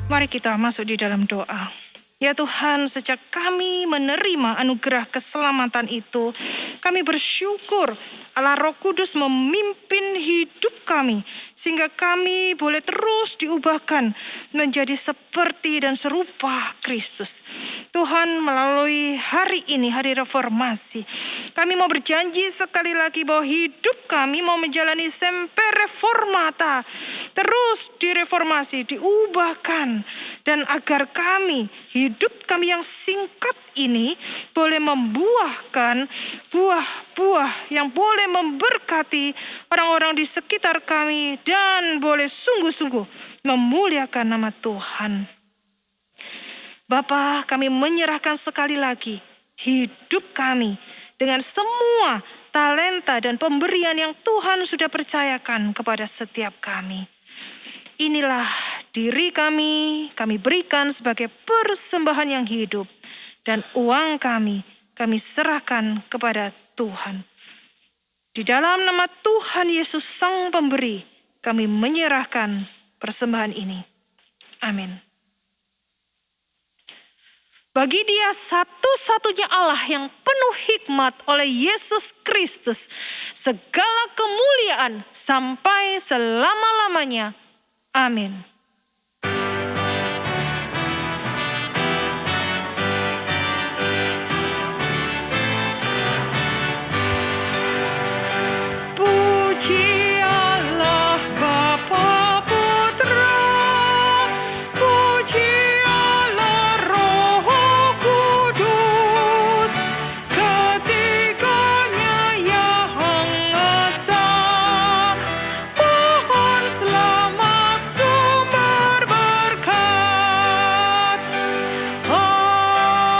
Mari kita masuk di dalam doa. Ya Tuhan, sejak kami menerima anugerah keselamatan itu, kami bersyukur Allah Roh Kudus memimpin hidup kami, sehingga kami boleh terus diubahkan menjadi seperti dan serupa Kristus. Tuhan, melalui hari ini, hari reformasi, kami mau berjanji sekali lagi bahwa hidup kami mau menjalani semper reformata, terus direformasi, diubahkan, dan agar kami, hidup kami yang singkat ini boleh membuahkan buah-buah yang boleh memberkati orang-orang di sekitar kami dan boleh sungguh-sungguh memuliakan nama Tuhan. Bapa, kami menyerahkan sekali lagi hidup kami dengan semua talenta dan pemberian yang Tuhan sudah percayakan kepada setiap kami. Inilah diri kami berikan sebagai persembahan yang hidup, dan uang kami serahkan kepada Tuhan. Di dalam nama Tuhan Yesus Sang Pemberi, kami menyerahkan persembahan ini. Amin. Bagi Dia satu-satunya Allah yang penuh hikmat oleh Yesus Kristus, segala kemuliaan sampai selama-lamanya. Amin. Puji Allah Bapa Putra, puji Allah Roh Kudus, ketiganya yang esa, pohon selamat sumber berkat. Amin.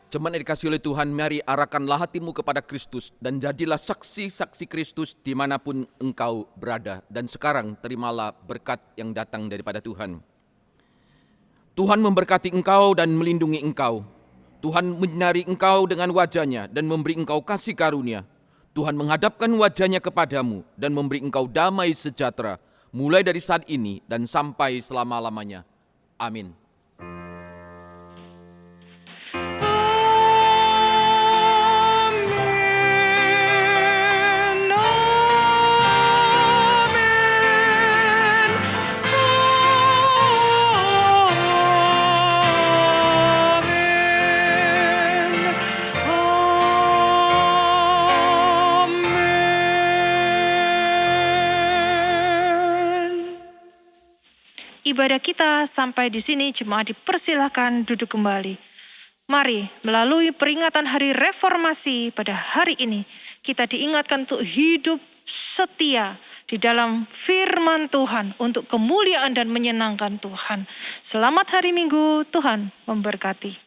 Jemaat yang dikasihi oleh Tuhan, mari arahkanlah hatimu kepada Kristus dan jadilah saksi-saksi Kristus dimanapun engkau berada. Dan sekarang terimalah berkat yang datang daripada Tuhan. Tuhan memberkati engkau dan melindungi engkau. Tuhan menyinari engkau dengan wajah-Nya dan memberi engkau kasih karunia. Tuhan menghadapkan wajah-Nya kepadamu dan memberi engkau damai sejahtera, mulai dari saat ini dan sampai selama-lamanya. Amin. Ibadah kita sampai di sini, jemaat dipersilakan duduk kembali. Mari melalui peringatan Hari Reformasi pada hari ini, kita diingatkan untuk hidup setia di dalam firman Tuhan untuk kemuliaan dan menyenangkan Tuhan. Selamat hari Minggu, Tuhan memberkati.